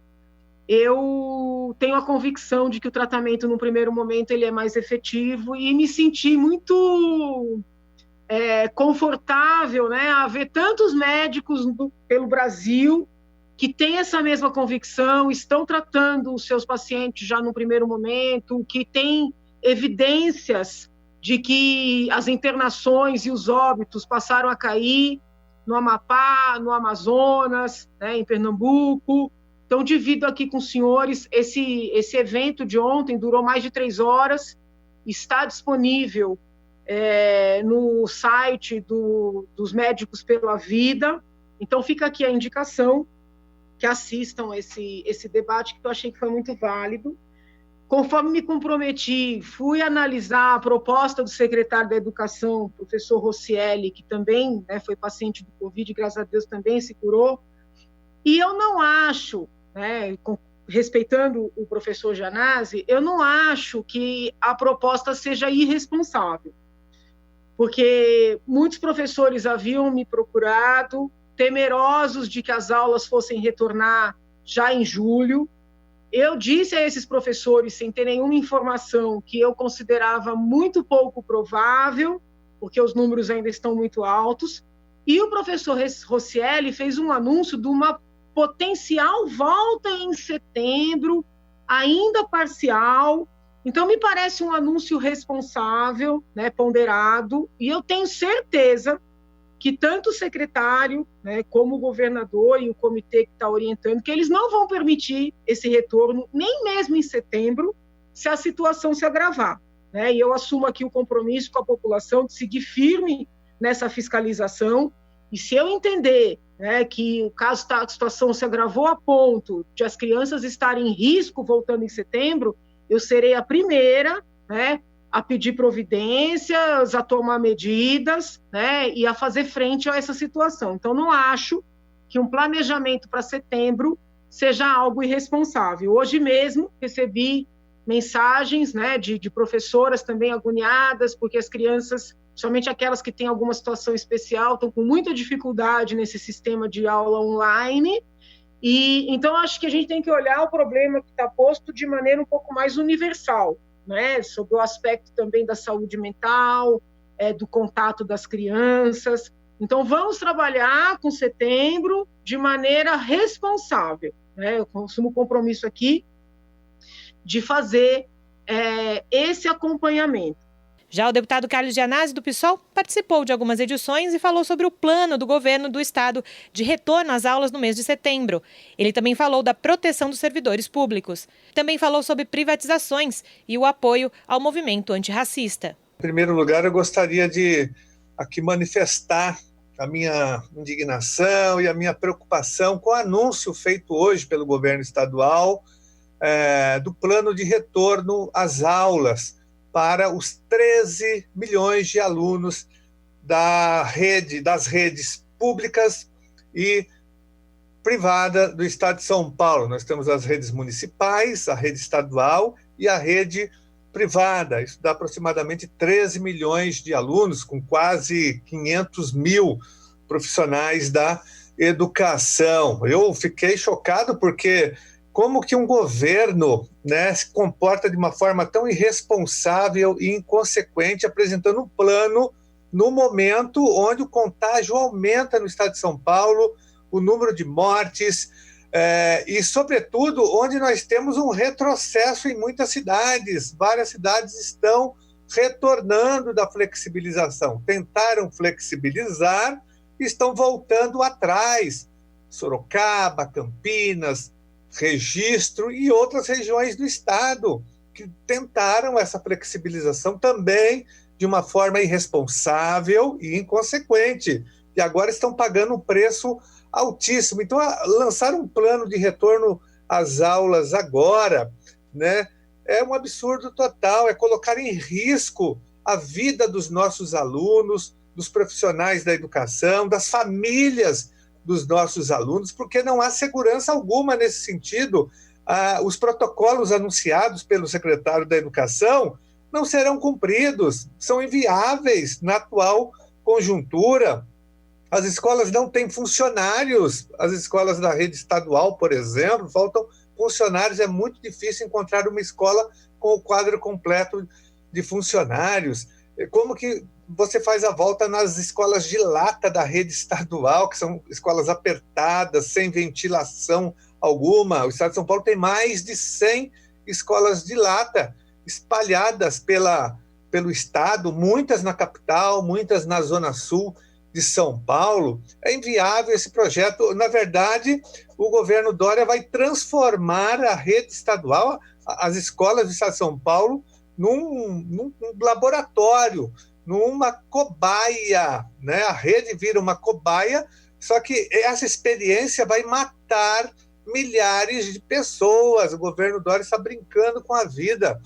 eu tenho a convicção de que o tratamento, no primeiro momento, ele é mais efetivo, e me senti muito confortável, né, a ver tantos médicos pelo Brasil que têm essa mesma convicção, estão tratando os seus pacientes já no primeiro momento, que têm evidências de que as internações e os óbitos passaram a cair no Amapá, no Amazonas, né, em Pernambuco. Então, divido aqui com os senhores, esse evento de ontem durou mais de 3 horas, está disponível no site dos Médicos pela Vida. Então, fica aqui a indicação que assistam esse debate, que eu achei que foi muito válido. Conforme me comprometi, fui analisar a proposta do secretário da Educação, professor Rossielli, que também, né, foi paciente do Covid, graças a Deus também se curou. E eu não acho, né, respeitando o professor Gianazzi, eu não acho que a proposta seja irresponsável, porque muitos professores haviam me procurado, temerosos de que as aulas fossem retornar já em julho. Eu disse a esses professores, sem ter nenhuma informação, que eu considerava muito pouco provável, porque os números ainda estão muito altos, e o professor Rossielli fez um anúncio de uma potencial volta em setembro, ainda parcial. Então, me parece um anúncio responsável, né, ponderado, e eu tenho certeza que tanto o secretário, né, como o governador e o comitê que está orientando, que eles não vão permitir esse retorno, nem mesmo em setembro, se a situação se agravar. Né? E eu assumo aqui o compromisso com a população de seguir firme nessa fiscalização, e se eu entender, né, que o caso a situação se agravou a ponto de as crianças estarem em risco voltando em setembro, eu serei a primeira, né, a pedir providências, a tomar medidas, né, e a fazer frente a essa situação. Então, não acho que um planejamento para setembro seja algo irresponsável. Hoje mesmo recebi mensagens, né, de professoras também agoniadas, porque as crianças, somente aquelas que têm alguma situação especial, estão com muita dificuldade nesse sistema de aula online. E então acho que a gente tem que olhar o problema que está posto de maneira um pouco mais universal, né, sobre o aspecto também da saúde mental, do contato das crianças. Então, vamos trabalhar com setembro de maneira responsável. Né? Eu assumo o compromisso aqui de fazer esse acompanhamento. Já o deputado Carlos Gianazzi, do PSOL, participou de algumas edições e falou sobre o plano do governo do estado de retorno às aulas no mês de setembro. Ele também falou da proteção dos servidores públicos. Também falou sobre privatizações e o apoio ao movimento antirracista. Em primeiro lugar, eu gostaria de aqui manifestar a minha indignação e a minha preocupação com o anúncio feito hoje pelo governo estadual do plano de retorno às aulas para os 13 milhões de alunos das redes públicas e privada do estado de São Paulo. Nós temos as redes municipais, a rede estadual e a rede privada. Isso dá aproximadamente 13 milhões de alunos, com quase 500 mil profissionais da educação. Eu fiquei chocado porque como que um governo, né, se comporta de uma forma tão irresponsável e inconsequente, apresentando um plano no momento onde o contágio aumenta no estado de São Paulo, o número de mortes, e, sobretudo, onde nós temos um retrocesso em muitas cidades. Várias cidades estão retornando da flexibilização. Tentaram flexibilizar e estão voltando atrás. Sorocaba, Campinas, Registro e outras regiões do estado que tentaram essa flexibilização também de uma forma irresponsável e inconsequente, e agora estão pagando um preço altíssimo. Então, lançar um plano de retorno às aulas agora, né, é um absurdo total, é colocar em risco a vida dos nossos alunos, dos profissionais da educação, das famílias dos nossos alunos, porque não há segurança alguma nesse sentido. Os protocolos anunciados pelo secretário da Educação não serão cumpridos, são inviáveis na atual conjuntura. As escolas não têm funcionários, as escolas da rede estadual, por exemplo, faltam funcionários, é muito difícil encontrar uma escola com o quadro completo de funcionários. Como que você faz a volta nas escolas de lata da rede estadual, que são escolas apertadas, sem ventilação alguma? O estado de São Paulo tem mais de 100 escolas de lata espalhadas pelo estado, muitas na capital, muitas na zona sul de São Paulo. É inviável esse projeto. Na verdade, o governo Dória vai transformar a rede estadual, as escolas do estado de São Paulo, num laboratório, numa cobaia, né? A rede vira uma cobaia, só que essa experiência vai matar milhares de pessoas. O governo Dória está brincando com a vida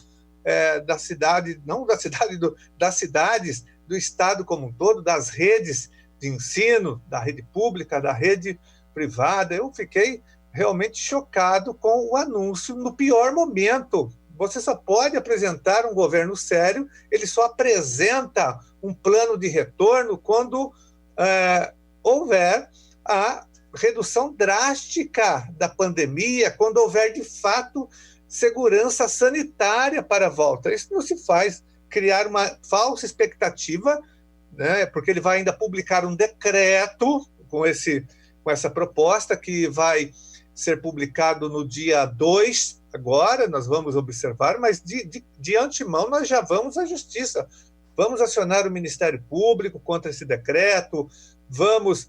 da cidade, não da cidade, das cidades, do estado como um todo, das redes de ensino, da rede pública, da rede privada. Eu fiquei realmente chocado com o anúncio no pior momento. Você só pode apresentar um governo sério, ele só apresenta um plano de retorno quando houver a redução drástica da pandemia, quando houver, de fato, segurança sanitária para a volta. Isso não se faz criar uma falsa expectativa, né, porque ele vai ainda publicar um decreto com esse com essa proposta que vai ser publicado no dia 2, agora nós vamos observar, mas de antemão nós já vamos à Justiça, vamos acionar o Ministério Público contra esse decreto, vamos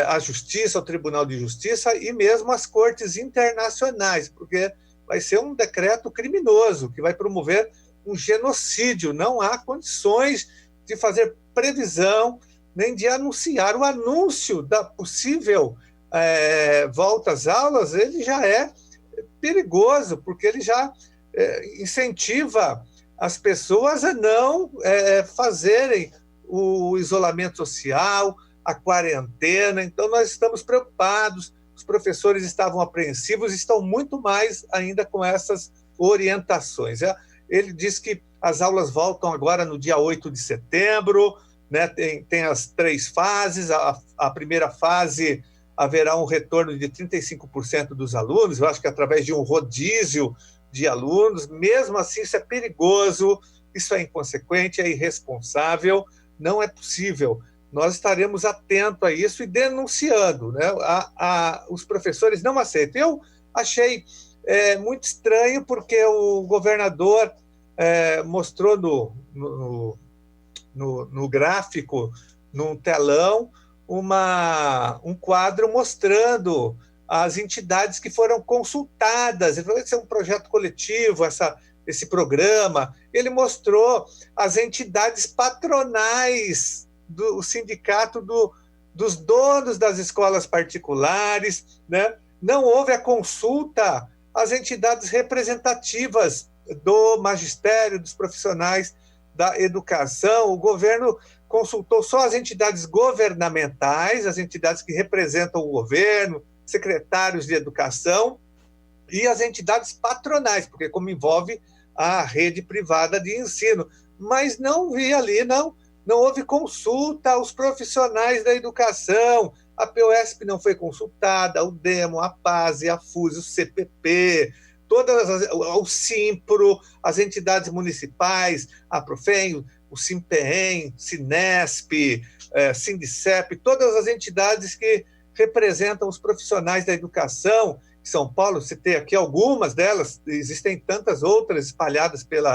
à Justiça, ao Tribunal de Justiça e mesmo às cortes internacionais, porque vai ser um decreto criminoso que vai promover um genocídio. Não há condições de fazer previsão nem de anunciar. O anúncio da possível volta às aulas, ele já é perigoso, porque ele já incentiva as pessoas a não fazerem o isolamento social, a quarentena. Então, nós estamos preocupados, os professores estavam apreensivos, estão muito mais ainda com essas orientações. Ele diz que as aulas voltam agora no dia 8 de setembro, né? Tem as 3 fases, a primeira fase haverá um retorno de 35% dos alunos, eu acho que através de um rodízio de alunos. Mesmo assim, isso é perigoso, isso é inconsequente, é irresponsável, não é possível. Nós estaremos atentos a isso e denunciando, né? Os professores não aceitam. Eu achei muito estranho, porque o governador mostrou no gráfico, num telão, um quadro mostrando as entidades que foram consultadas. Ele falou que esse é um projeto coletivo, esse programa. Ele mostrou as entidades patronais do sindicato dos donos das escolas particulares, né? Não houve a consulta às entidades representativas do magistério, dos profissionais da educação. O governo consultou só as entidades governamentais, as entidades que representam o governo, secretários de educação, e as entidades patronais, porque como envolve a rede privada de ensino. Mas não vi ali, não houve consulta aos profissionais da educação. A POSP não foi consultada, o DEMO, a PASE, a FUSE, o CPP, o SIMPRO, as entidades municipais, a Profem, o SIMPEM, Sinesp, Sindicep, todas as entidades que representam os profissionais da educação. Em São Paulo, citei aqui algumas delas, existem tantas outras espalhadas pelo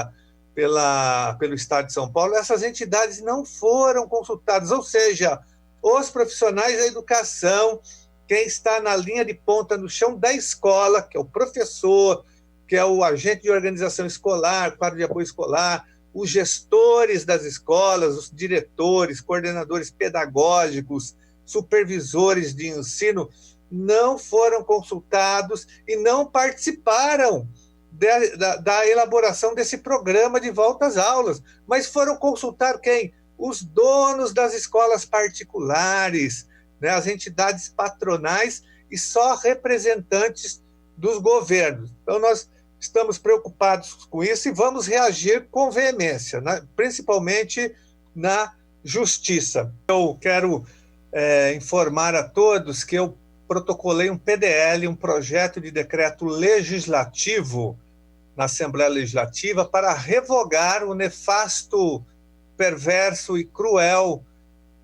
estado de São Paulo. Essas entidades não foram consultadas, ou seja, os profissionais da educação, quem está na linha de ponta, no chão da escola, que é o professor, que é o agente de organização escolar, quadro de apoio escolar, os gestores das escolas, os diretores, coordenadores pedagógicos, supervisores de ensino, não foram consultados e não participaram da elaboração desse programa de volta às aulas. Mas foram consultar quem? Os donos das escolas particulares, né? As entidades patronais e só representantes dos governos. Então, nós estamos preocupados com isso e vamos reagir com veemência, né? Principalmente na Justiça. Eu quero informar a todos que eu protocolei um PDL, um projeto de decreto legislativo na Assembleia Legislativa para revogar o nefasto, perverso e cruel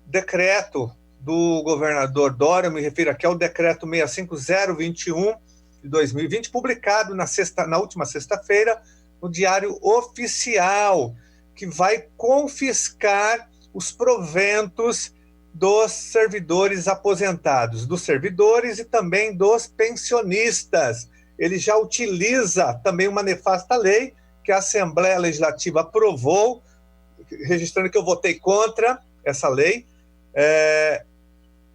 decreto do governador Dória. Eu me refiro aqui ao decreto 65021 de 2020, publicado na última sexta-feira no Diário Oficial, que vai confiscar os proventos dos servidores aposentados, dos servidores e também dos pensionistas. Ele já utiliza também uma nefasta lei que a Assembleia Legislativa aprovou, registrando que eu votei contra essa lei,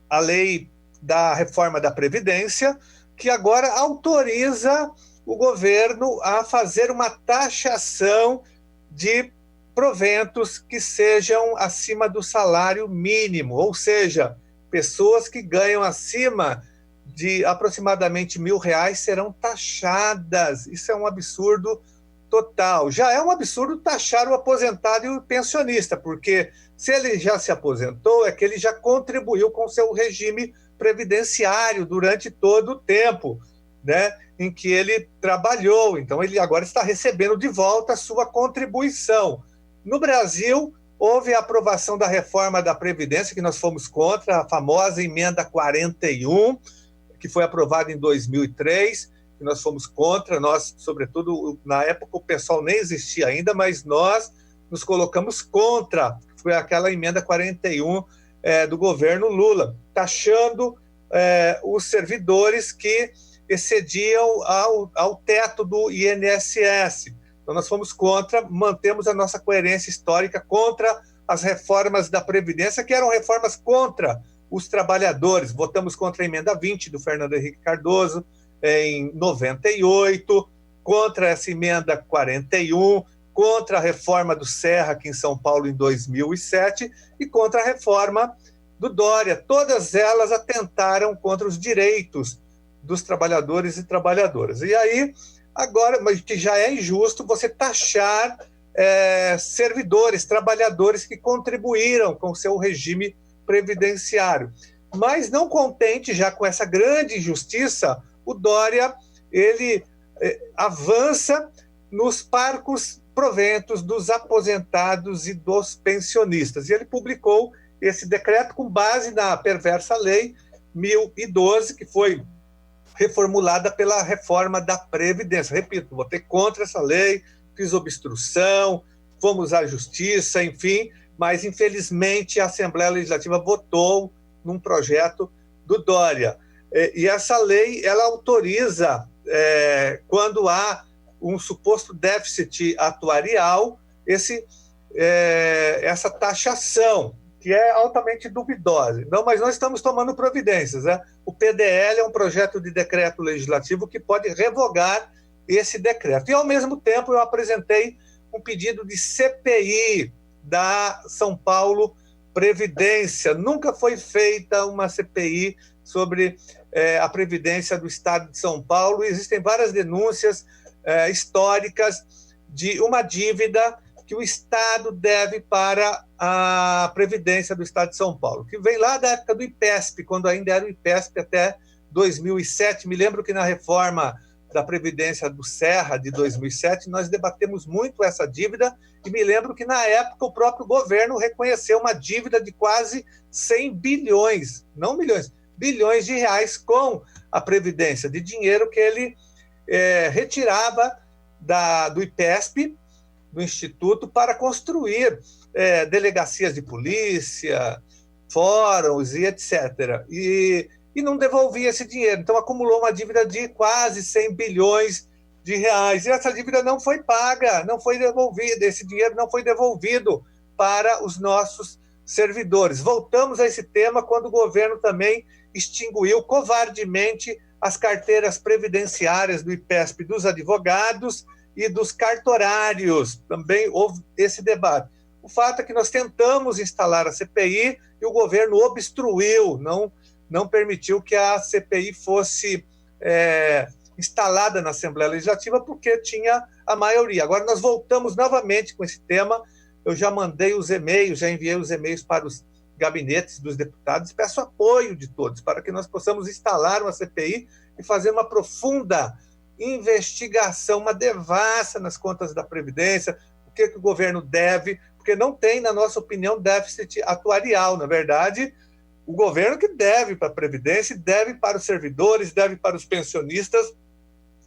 a lei da reforma da Previdência, que agora autoriza o governo a fazer uma taxação de proventos que sejam acima do salário mínimo, ou seja, pessoas que ganham acima de aproximadamente R$1.000 serão taxadas. Isso é um absurdo total. Já é um absurdo taxar o aposentado e o pensionista, porque se ele já se aposentou, é que ele já contribuiu com seu regime previdenciário durante todo o tempo, né, em que ele trabalhou. Então, ele agora está recebendo de volta a sua contribuição. No Brasil, Houve a aprovação da reforma da Previdência, que nós fomos contra, a famosa emenda 41, que foi aprovada em 2003, que nós fomos contra. Nós, sobretudo, na época o PSOL nem existia ainda, mas nós nos colocamos contra. Foi aquela emenda 41 do governo Lula, taxando os servidores que excediam ao teto do INSS. Então, nós fomos contra, mantemos a nossa coerência histórica contra as reformas da Previdência, que eram reformas contra os trabalhadores. Votamos contra a emenda 20 do Fernando Henrique Cardoso em 98, contra essa emenda 41, contra a reforma do Serra aqui em São Paulo em 2007 e contra a reforma do Dória. Todas elas atentaram contra os direitos dos trabalhadores e trabalhadoras. E aí, agora, mas que já é injusto você taxar servidores, trabalhadores que contribuíram com o seu regime previdenciário. Mas não contente já com essa grande injustiça, o Dória, ele avança nos parcos proventos dos aposentados e dos pensionistas. E ele publicou esse decreto com base na perversa lei 1012, que foi reformulada pela reforma da Previdência. Repito, votei contra essa lei, fiz obstrução, fomos à justiça, enfim, mas infelizmente a Assembleia Legislativa votou num projeto do Dória. E essa lei, ela autoriza, quando há um suposto déficit atuarial, essa taxação, que é altamente duvidosa. Não, mas nós estamos tomando providências. Né? O PDL é um projeto de decreto legislativo que pode revogar esse decreto. E, ao mesmo tempo, eu apresentei um pedido de CPI da São Paulo Previdência. Nunca foi feita uma CPI sobre a Previdência do Estado de São Paulo. Existem várias denúncias históricas de uma dívida que o Estado deve para a Previdência do Estado de São Paulo, que vem lá da época do IPESP, quando ainda era o IPESP até 2007. Me lembro que na reforma da Previdência do Serra, de 2007, nós debatemos muito essa dívida, e me lembro que na época o próprio governo reconheceu uma dívida de quase 100 bilhões, não milhões, bilhões de reais com a Previdência, de dinheiro que ele retirava do IPESP, do Instituto, para construir delegacias de polícia, fóruns e etc. E não devolvia esse dinheiro. Então, acumulou uma dívida de quase 100 bilhões de reais. E essa dívida não foi paga, não foi devolvida. Esse dinheiro não foi devolvido para os nossos servidores. Voltamos a esse tema quando o governo também extinguiu covardemente as carteiras previdenciárias do IPESP dos advogados e dos cartorários. Também houve esse debate. O fato é que nós tentamos instalar a CPI e o governo obstruiu, não permitiu que a CPI fosse instalada na Assembleia Legislativa porque tinha a maioria. Agora nós voltamos novamente com esse tema. Eu já mandei os e-mails, já enviei os e-mails para os gabinetes dos deputados, peço apoio de todos para que nós possamos instalar uma CPI e fazer uma profunda investigação, uma devassa nas contas da Previdência, o que o governo deve, porque não tem, na nossa opinião, déficit atuarial. Na verdade, o governo que deve para a Previdência, deve para os servidores, deve para os pensionistas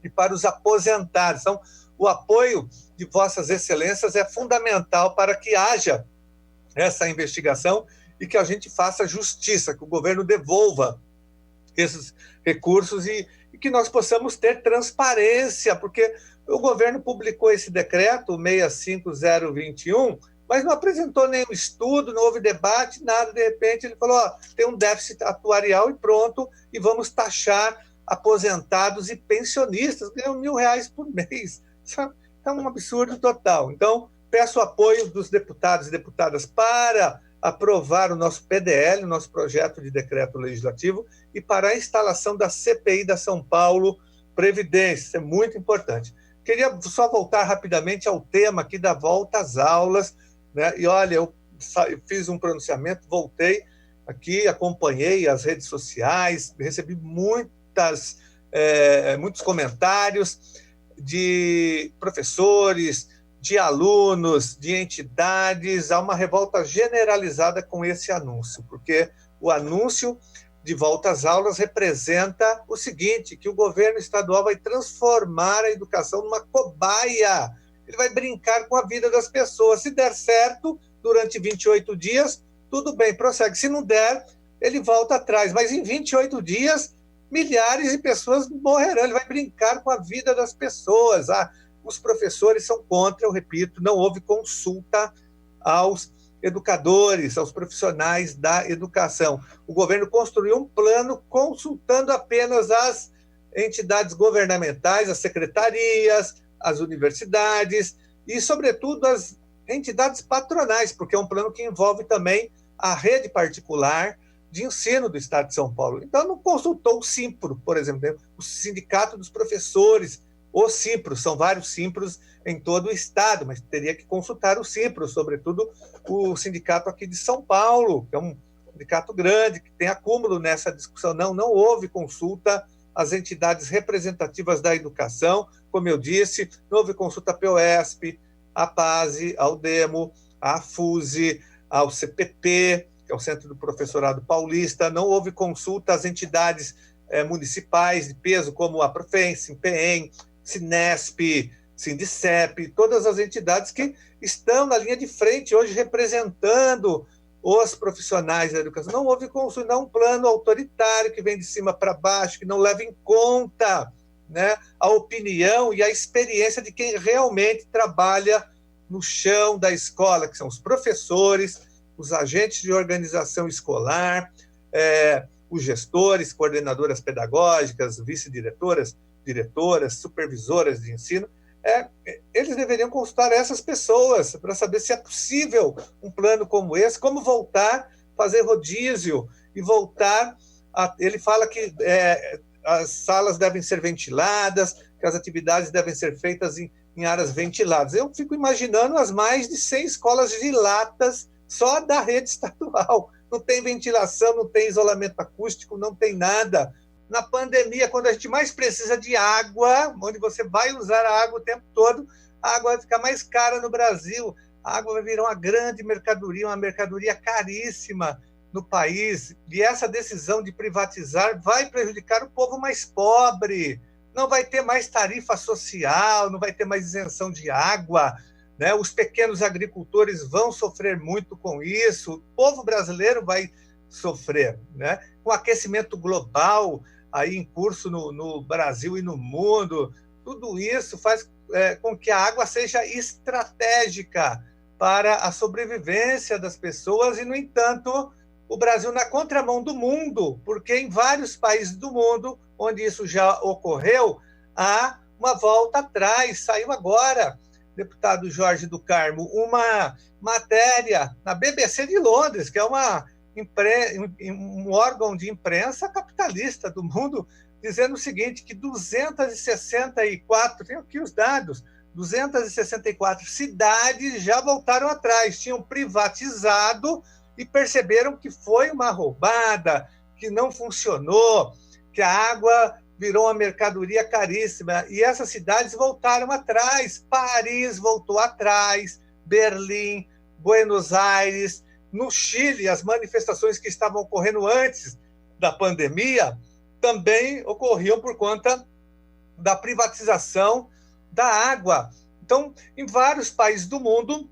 e para os aposentados. Então, o apoio de vossas excelências é fundamental para que haja essa investigação e que a gente faça justiça, que o governo devolva esses recursos e que nós possamos ter transparência, porque o governo publicou esse decreto 65021, mas não apresentou nenhum estudo, não houve debate, nada. De repente ele falou, tem um déficit atuarial e pronto, e vamos taxar aposentados e pensionistas, ganham R$1.000 por mês. É um absurdo total. Então, peço o apoio dos deputados e deputadas para aprovar o nosso PDL, o nosso projeto de decreto legislativo, e para a instalação da CPI da São Paulo Previdência. Isso é muito importante. Queria só voltar rapidamente ao tema aqui da volta às aulas, né? E olha, eu fiz um pronunciamento, voltei aqui, acompanhei as redes sociais, recebi muitos comentários de professores, de alunos, de entidades, há uma revolta generalizada com esse anúncio, porque o anúncio de volta às aulas representa o seguinte, que o governo estadual vai transformar a educação numa cobaia. Ele vai brincar com a vida das pessoas. Se der certo, durante 28 dias, tudo bem, prossegue. Se não der, ele volta atrás. Mas em 28 dias, milhares de pessoas morrerão. Ele vai brincar com a vida das pessoas. Os professores são contra, eu repito, não houve consulta aos educadores, aos profissionais da educação. O governo construiu um plano consultando apenas as entidades governamentais, as secretarias, as universidades e, sobretudo, as entidades patronais, porque é um plano que envolve também a rede particular de ensino do Estado de São Paulo. Então, não consultou o Simpro, por exemplo, o Sindicato dos Professores, o Simpro, são vários Simpros em todo o Estado, mas teria que consultar o Simpro, sobretudo o sindicato aqui de São Paulo, que é um sindicato grande, que tem acúmulo nessa discussão. Não houve consulta às entidades representativas da educação, como eu disse, não houve consulta à POESP, à PASE, ao DEMO, à FUSE, ao CPP, que é o Centro do Professorado Paulista, não houve consulta às entidades municipais de peso, como a Profem, Simpem, Sinesp, Sindicep, todas as entidades que estão na linha de frente hoje representando os profissionais da educação. Não houve consulta, não um plano autoritário que vem de cima para baixo, que não leva em conta, né, a opinião e a experiência de quem realmente trabalha no chão da escola, que são os professores, os agentes de organização escolar, os gestores, coordenadoras pedagógicas, vice-diretoras, diretoras, supervisoras de ensino. Eles deveriam consultar essas pessoas para saber se é possível um plano como esse, como voltar, fazer rodízio e voltar. Ele fala que as salas devem ser ventiladas, que as atividades devem ser feitas em áreas ventiladas. Eu fico imaginando as mais de 100 escolas de latas só da rede estadual. Não tem ventilação, não tem isolamento acústico, não tem nada. Na pandemia, quando a gente mais precisa de água, onde você vai usar a água o tempo todo, a água vai ficar mais cara no Brasil, a água vai virar uma grande mercadoria, uma mercadoria caríssima no país, e essa decisão de privatizar vai prejudicar o povo mais pobre, não vai ter mais tarifa social, não vai ter mais isenção de água, né? Os pequenos agricultores vão sofrer muito com isso, o povo brasileiro vai sofrer, né? Com o aquecimento global aí em curso no Brasil e no mundo, tudo isso faz com que a água seja estratégica para a sobrevivência das pessoas e, no entanto, o Brasil na contramão do mundo, porque em vários países do mundo, onde isso já ocorreu, há uma volta atrás. Saiu agora, deputado Jorge do Carmo, uma matéria na BBC de Londres, que é um órgão de imprensa capitalista do mundo, dizendo o seguinte, que 264, tenho aqui os dados, 264 cidades já voltaram atrás, tinham privatizado e perceberam que foi uma roubada, que não funcionou, que a água virou uma mercadoria caríssima, e essas cidades voltaram atrás. Paris voltou atrás, Berlim, Buenos Aires. No Chile, as manifestações que estavam ocorrendo antes da pandemia também ocorriam por conta da privatização da água. Então, em vários países do mundo,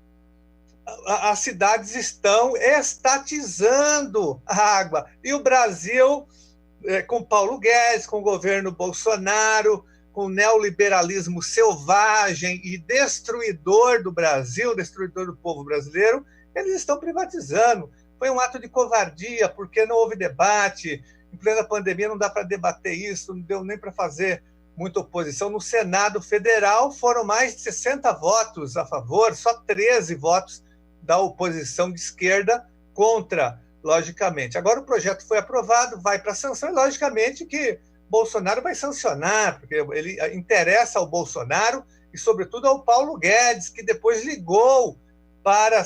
as cidades estão estatizando a água. E o Brasil, com Paulo Guedes, com o governo Bolsonaro, com o neoliberalismo selvagem e destruidor do Brasil, destruidor do povo brasileiro, eles estão privatizando. Foi um ato de covardia, porque não houve debate. Em plena pandemia não dá para debater isso, não deu nem para fazer muita oposição. No Senado Federal foram mais de 60 votos a favor, só 13 votos da oposição de esquerda contra, logicamente. Agora o projeto foi aprovado, vai para a sanção, e logicamente que Bolsonaro vai sancionar, porque ele interessa ao Bolsonaro e, sobretudo, ao Paulo Guedes, que depois ligou para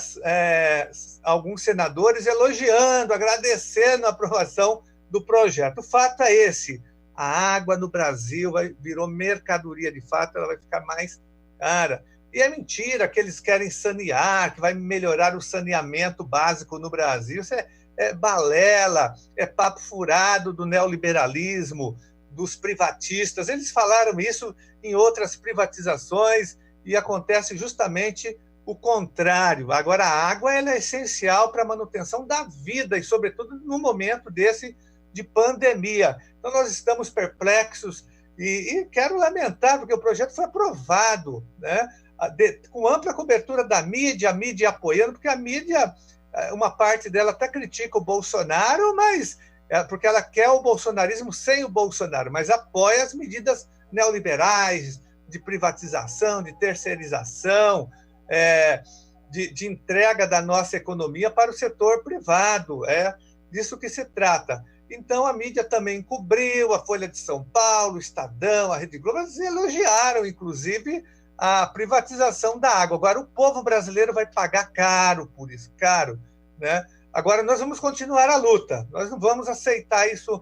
alguns senadores elogiando, agradecendo a aprovação do projeto. O fato é esse: a água no Brasil virou mercadoria de fato, ela vai ficar mais cara. E é mentira que eles querem sanear, que vai melhorar o saneamento básico no Brasil. Isso é balela, é papo furado do neoliberalismo, dos privatistas. Eles falaram isso em outras privatizações e acontece justamente o contrário. Agora, a água ela é essencial para a manutenção da vida e, sobretudo, no momento desse de pandemia. Então, nós estamos perplexos e quero lamentar, porque o projeto foi aprovado, né, com ampla cobertura da mídia, a mídia apoiando, porque a mídia, uma parte dela até critica o Bolsonaro, mas porque ela quer o bolsonarismo sem o Bolsonaro, mas apoia as medidas neoliberais de privatização, de terceirização, de entrega da nossa economia para o setor privado. É disso que se trata. Então, a mídia também cobriu, a Folha de São Paulo, o Estadão, a Rede Globo, eles elogiaram, inclusive, a privatização da água. Agora, o povo brasileiro vai pagar caro por isso, caro, né? Agora, nós vamos continuar a luta, nós não vamos aceitar isso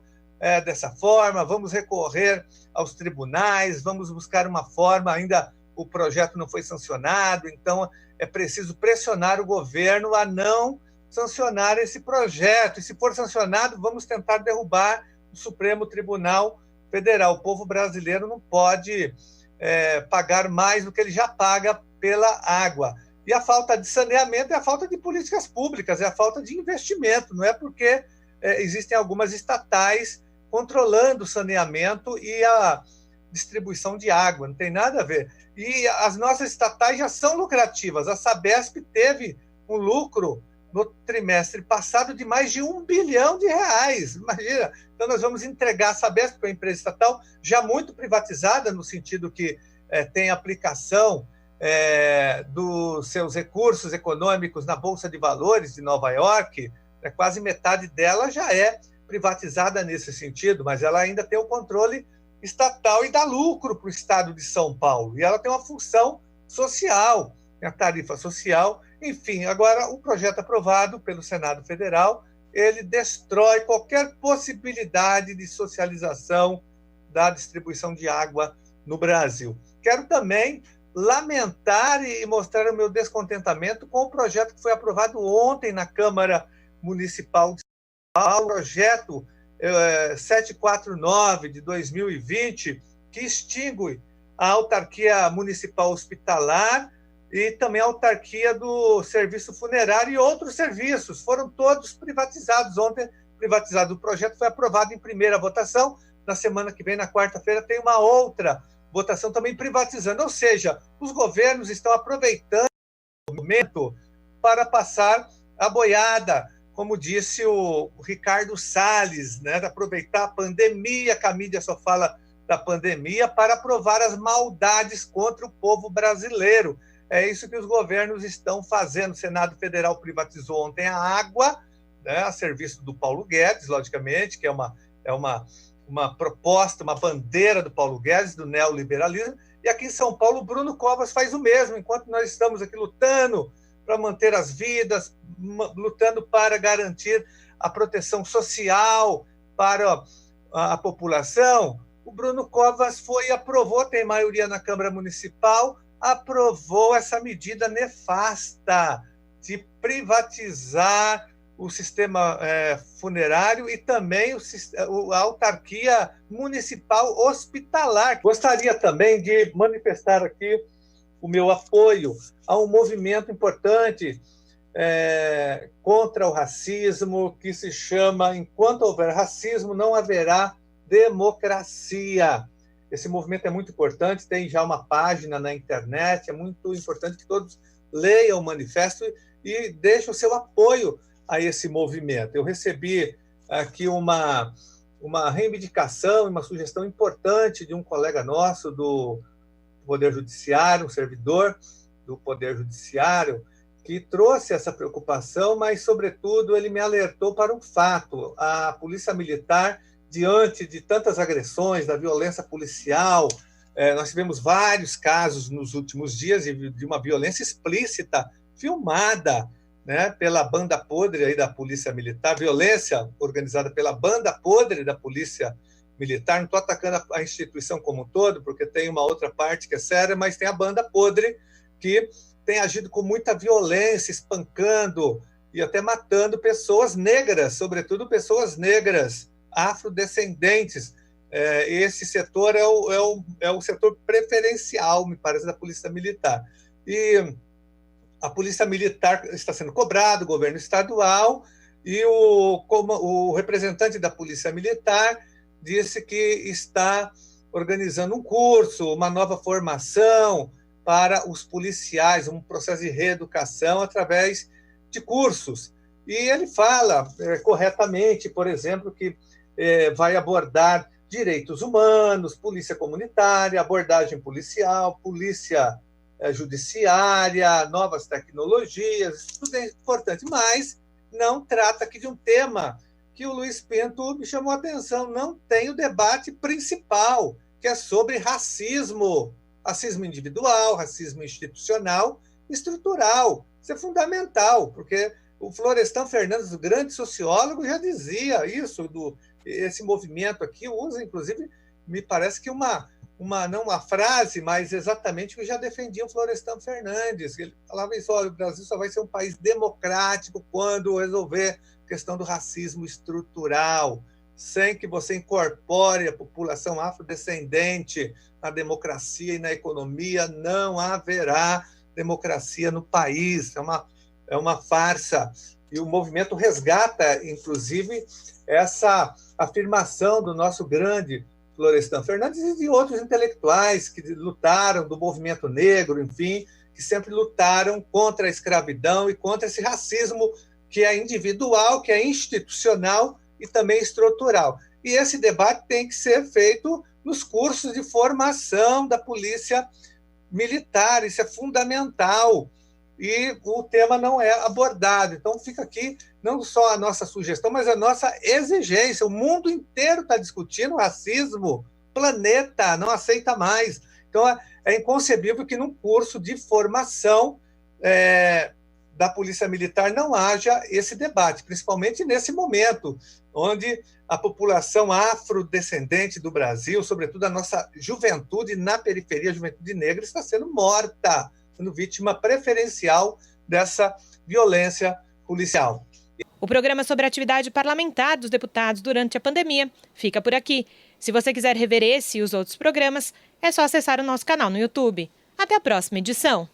dessa forma, vamos recorrer aos tribunais, vamos buscar uma forma, ainda o projeto não foi sancionado, então é preciso pressionar o governo a não sancionar esse projeto, e se for sancionado, vamos tentar derrubar o Supremo Tribunal Federal. O povo brasileiro não pode pagar mais do que ele já paga pela água. E a falta de saneamento é a falta de políticas públicas, é a falta de investimento, não é porque existem algumas estatais controlando o saneamento e a distribuição de água, não tem nada a ver. E as nossas estatais já são lucrativas. A Sabesp teve um lucro no trimestre passado de mais de R$1 bilhão. Imagina! Então, nós vamos entregar a Sabesp, que é uma empresa estatal já muito privatizada, no sentido que tem aplicação dos seus recursos econômicos na Bolsa de Valores de Nova York, quase metade dela já é privatizada nesse sentido, mas ela ainda tem o controle estatal e dá lucro para o estado de São Paulo. E ela tem uma função social, a tarifa social. Enfim, agora o projeto aprovado pelo Senado Federal, ele destrói qualquer possibilidade de socialização da distribuição de água no Brasil. Quero também lamentar e mostrar o meu descontentamento com o projeto que foi aprovado ontem na Câmara Municipal de São Paulo, o projeto 749 de 2020, que extingue a autarquia municipal hospitalar e também a autarquia do serviço funerário e outros serviços. Foram todos privatizados. Ontem, privatizado o projeto, foi aprovado em primeira votação. Na semana que vem, na quarta-feira, tem uma outra votação também privatizando. Ou seja, os governos estão aproveitando o momento para passar a boiada, como disse o Ricardo Salles, né, de aproveitar a pandemia, que a mídia só fala da pandemia, para aprovar as maldades contra o povo brasileiro. É isso que os governos estão fazendo. O Senado Federal privatizou ontem a água, né, a serviço do Paulo Guedes, logicamente, que é uma proposta, uma bandeira do Paulo Guedes, do neoliberalismo. E aqui em São Paulo, o Bruno Covas faz o mesmo, enquanto nós estamos aqui lutando para manter as vidas, lutando para garantir a proteção social para a população. O Bruno Covas aprovou, tem maioria na Câmara Municipal, aprovou essa medida nefasta de privatizar o sistema funerário e também a autarquia municipal hospitalar. Gostaria também de manifestar aqui o meu apoio a um movimento importante contra o racismo, que se chama Enquanto Houver Racismo, Não Haverá Democracia. Esse movimento é muito importante, tem já uma página na internet, é muito importante que todos leiam o manifesto e deixem o seu apoio a esse movimento. Eu recebi aqui uma reivindicação, uma sugestão importante de um colega nosso do Poder Judiciário, um servidor do Poder Judiciário, que trouxe essa preocupação, mas, sobretudo, ele me alertou para um fato. A Polícia Militar, diante de tantas agressões, da violência policial, nós tivemos vários casos nos últimos dias de uma violência explícita, filmada, né, pela banda podre aí da Polícia Militar, violência organizada pela banda podre da Polícia Militar. Não estou atacando a instituição como um todo, porque tem uma outra parte que é séria, mas tem a banda podre que tem agido com muita violência, espancando e até matando pessoas negras, sobretudo pessoas negras, afrodescendentes. Esse setor é o setor preferencial, me parece, da Polícia Militar. E a Polícia Militar está sendo cobrada, o governo estadual, e o representante da Polícia Militar disse que está organizando um curso, uma nova formação para os policiais, um processo de reeducação através de cursos. E ele fala corretamente, por exemplo, que vai abordar direitos humanos, polícia comunitária, abordagem policial, polícia judiciária, novas tecnologias, isso tudo é importante, mas não trata aqui de um tema que o Luiz Pinto me chamou a atenção, não tem o debate principal, que é sobre racismo individual, racismo institucional e estrutural. Isso é fundamental, porque o Florestan Fernandes, o grande sociólogo, já dizia isso, esse movimento aqui usa, inclusive, me parece que não uma frase, mas exatamente o que já defendia o Florestan Fernandes. Ele falava isso: olha, o Brasil só vai ser um país democrático quando resolver a questão do racismo estrutural, sem que você incorpore a população afrodescendente na democracia e na economia, não haverá democracia no país. É uma farsa. E o movimento resgata, inclusive, essa afirmação do nosso grande Florestan Fernandes e de outros intelectuais que lutaram do movimento negro, enfim, que sempre lutaram contra a escravidão e contra esse racismo que é individual, que é institucional e também estrutural. E esse debate tem que ser feito nos cursos de formação da Polícia Militar, isso é fundamental. E o tema não é abordado. Então fica aqui não só a nossa sugestão, mas a nossa exigência. O mundo inteiro está discutindo racismo, o planeta não aceita mais. Então é inconcebível que num curso de formação da Polícia Militar não haja esse debate, principalmente nesse momento, onde a população afrodescendente do Brasil, sobretudo a nossa juventude na periferia, a juventude negra, está sendo morta, sendo vítima preferencial dessa violência policial. O programa sobre a atividade parlamentar dos deputados durante a pandemia fica por aqui. Se você quiser rever esse e os outros programas, é só acessar o nosso canal no YouTube. Até a próxima edição.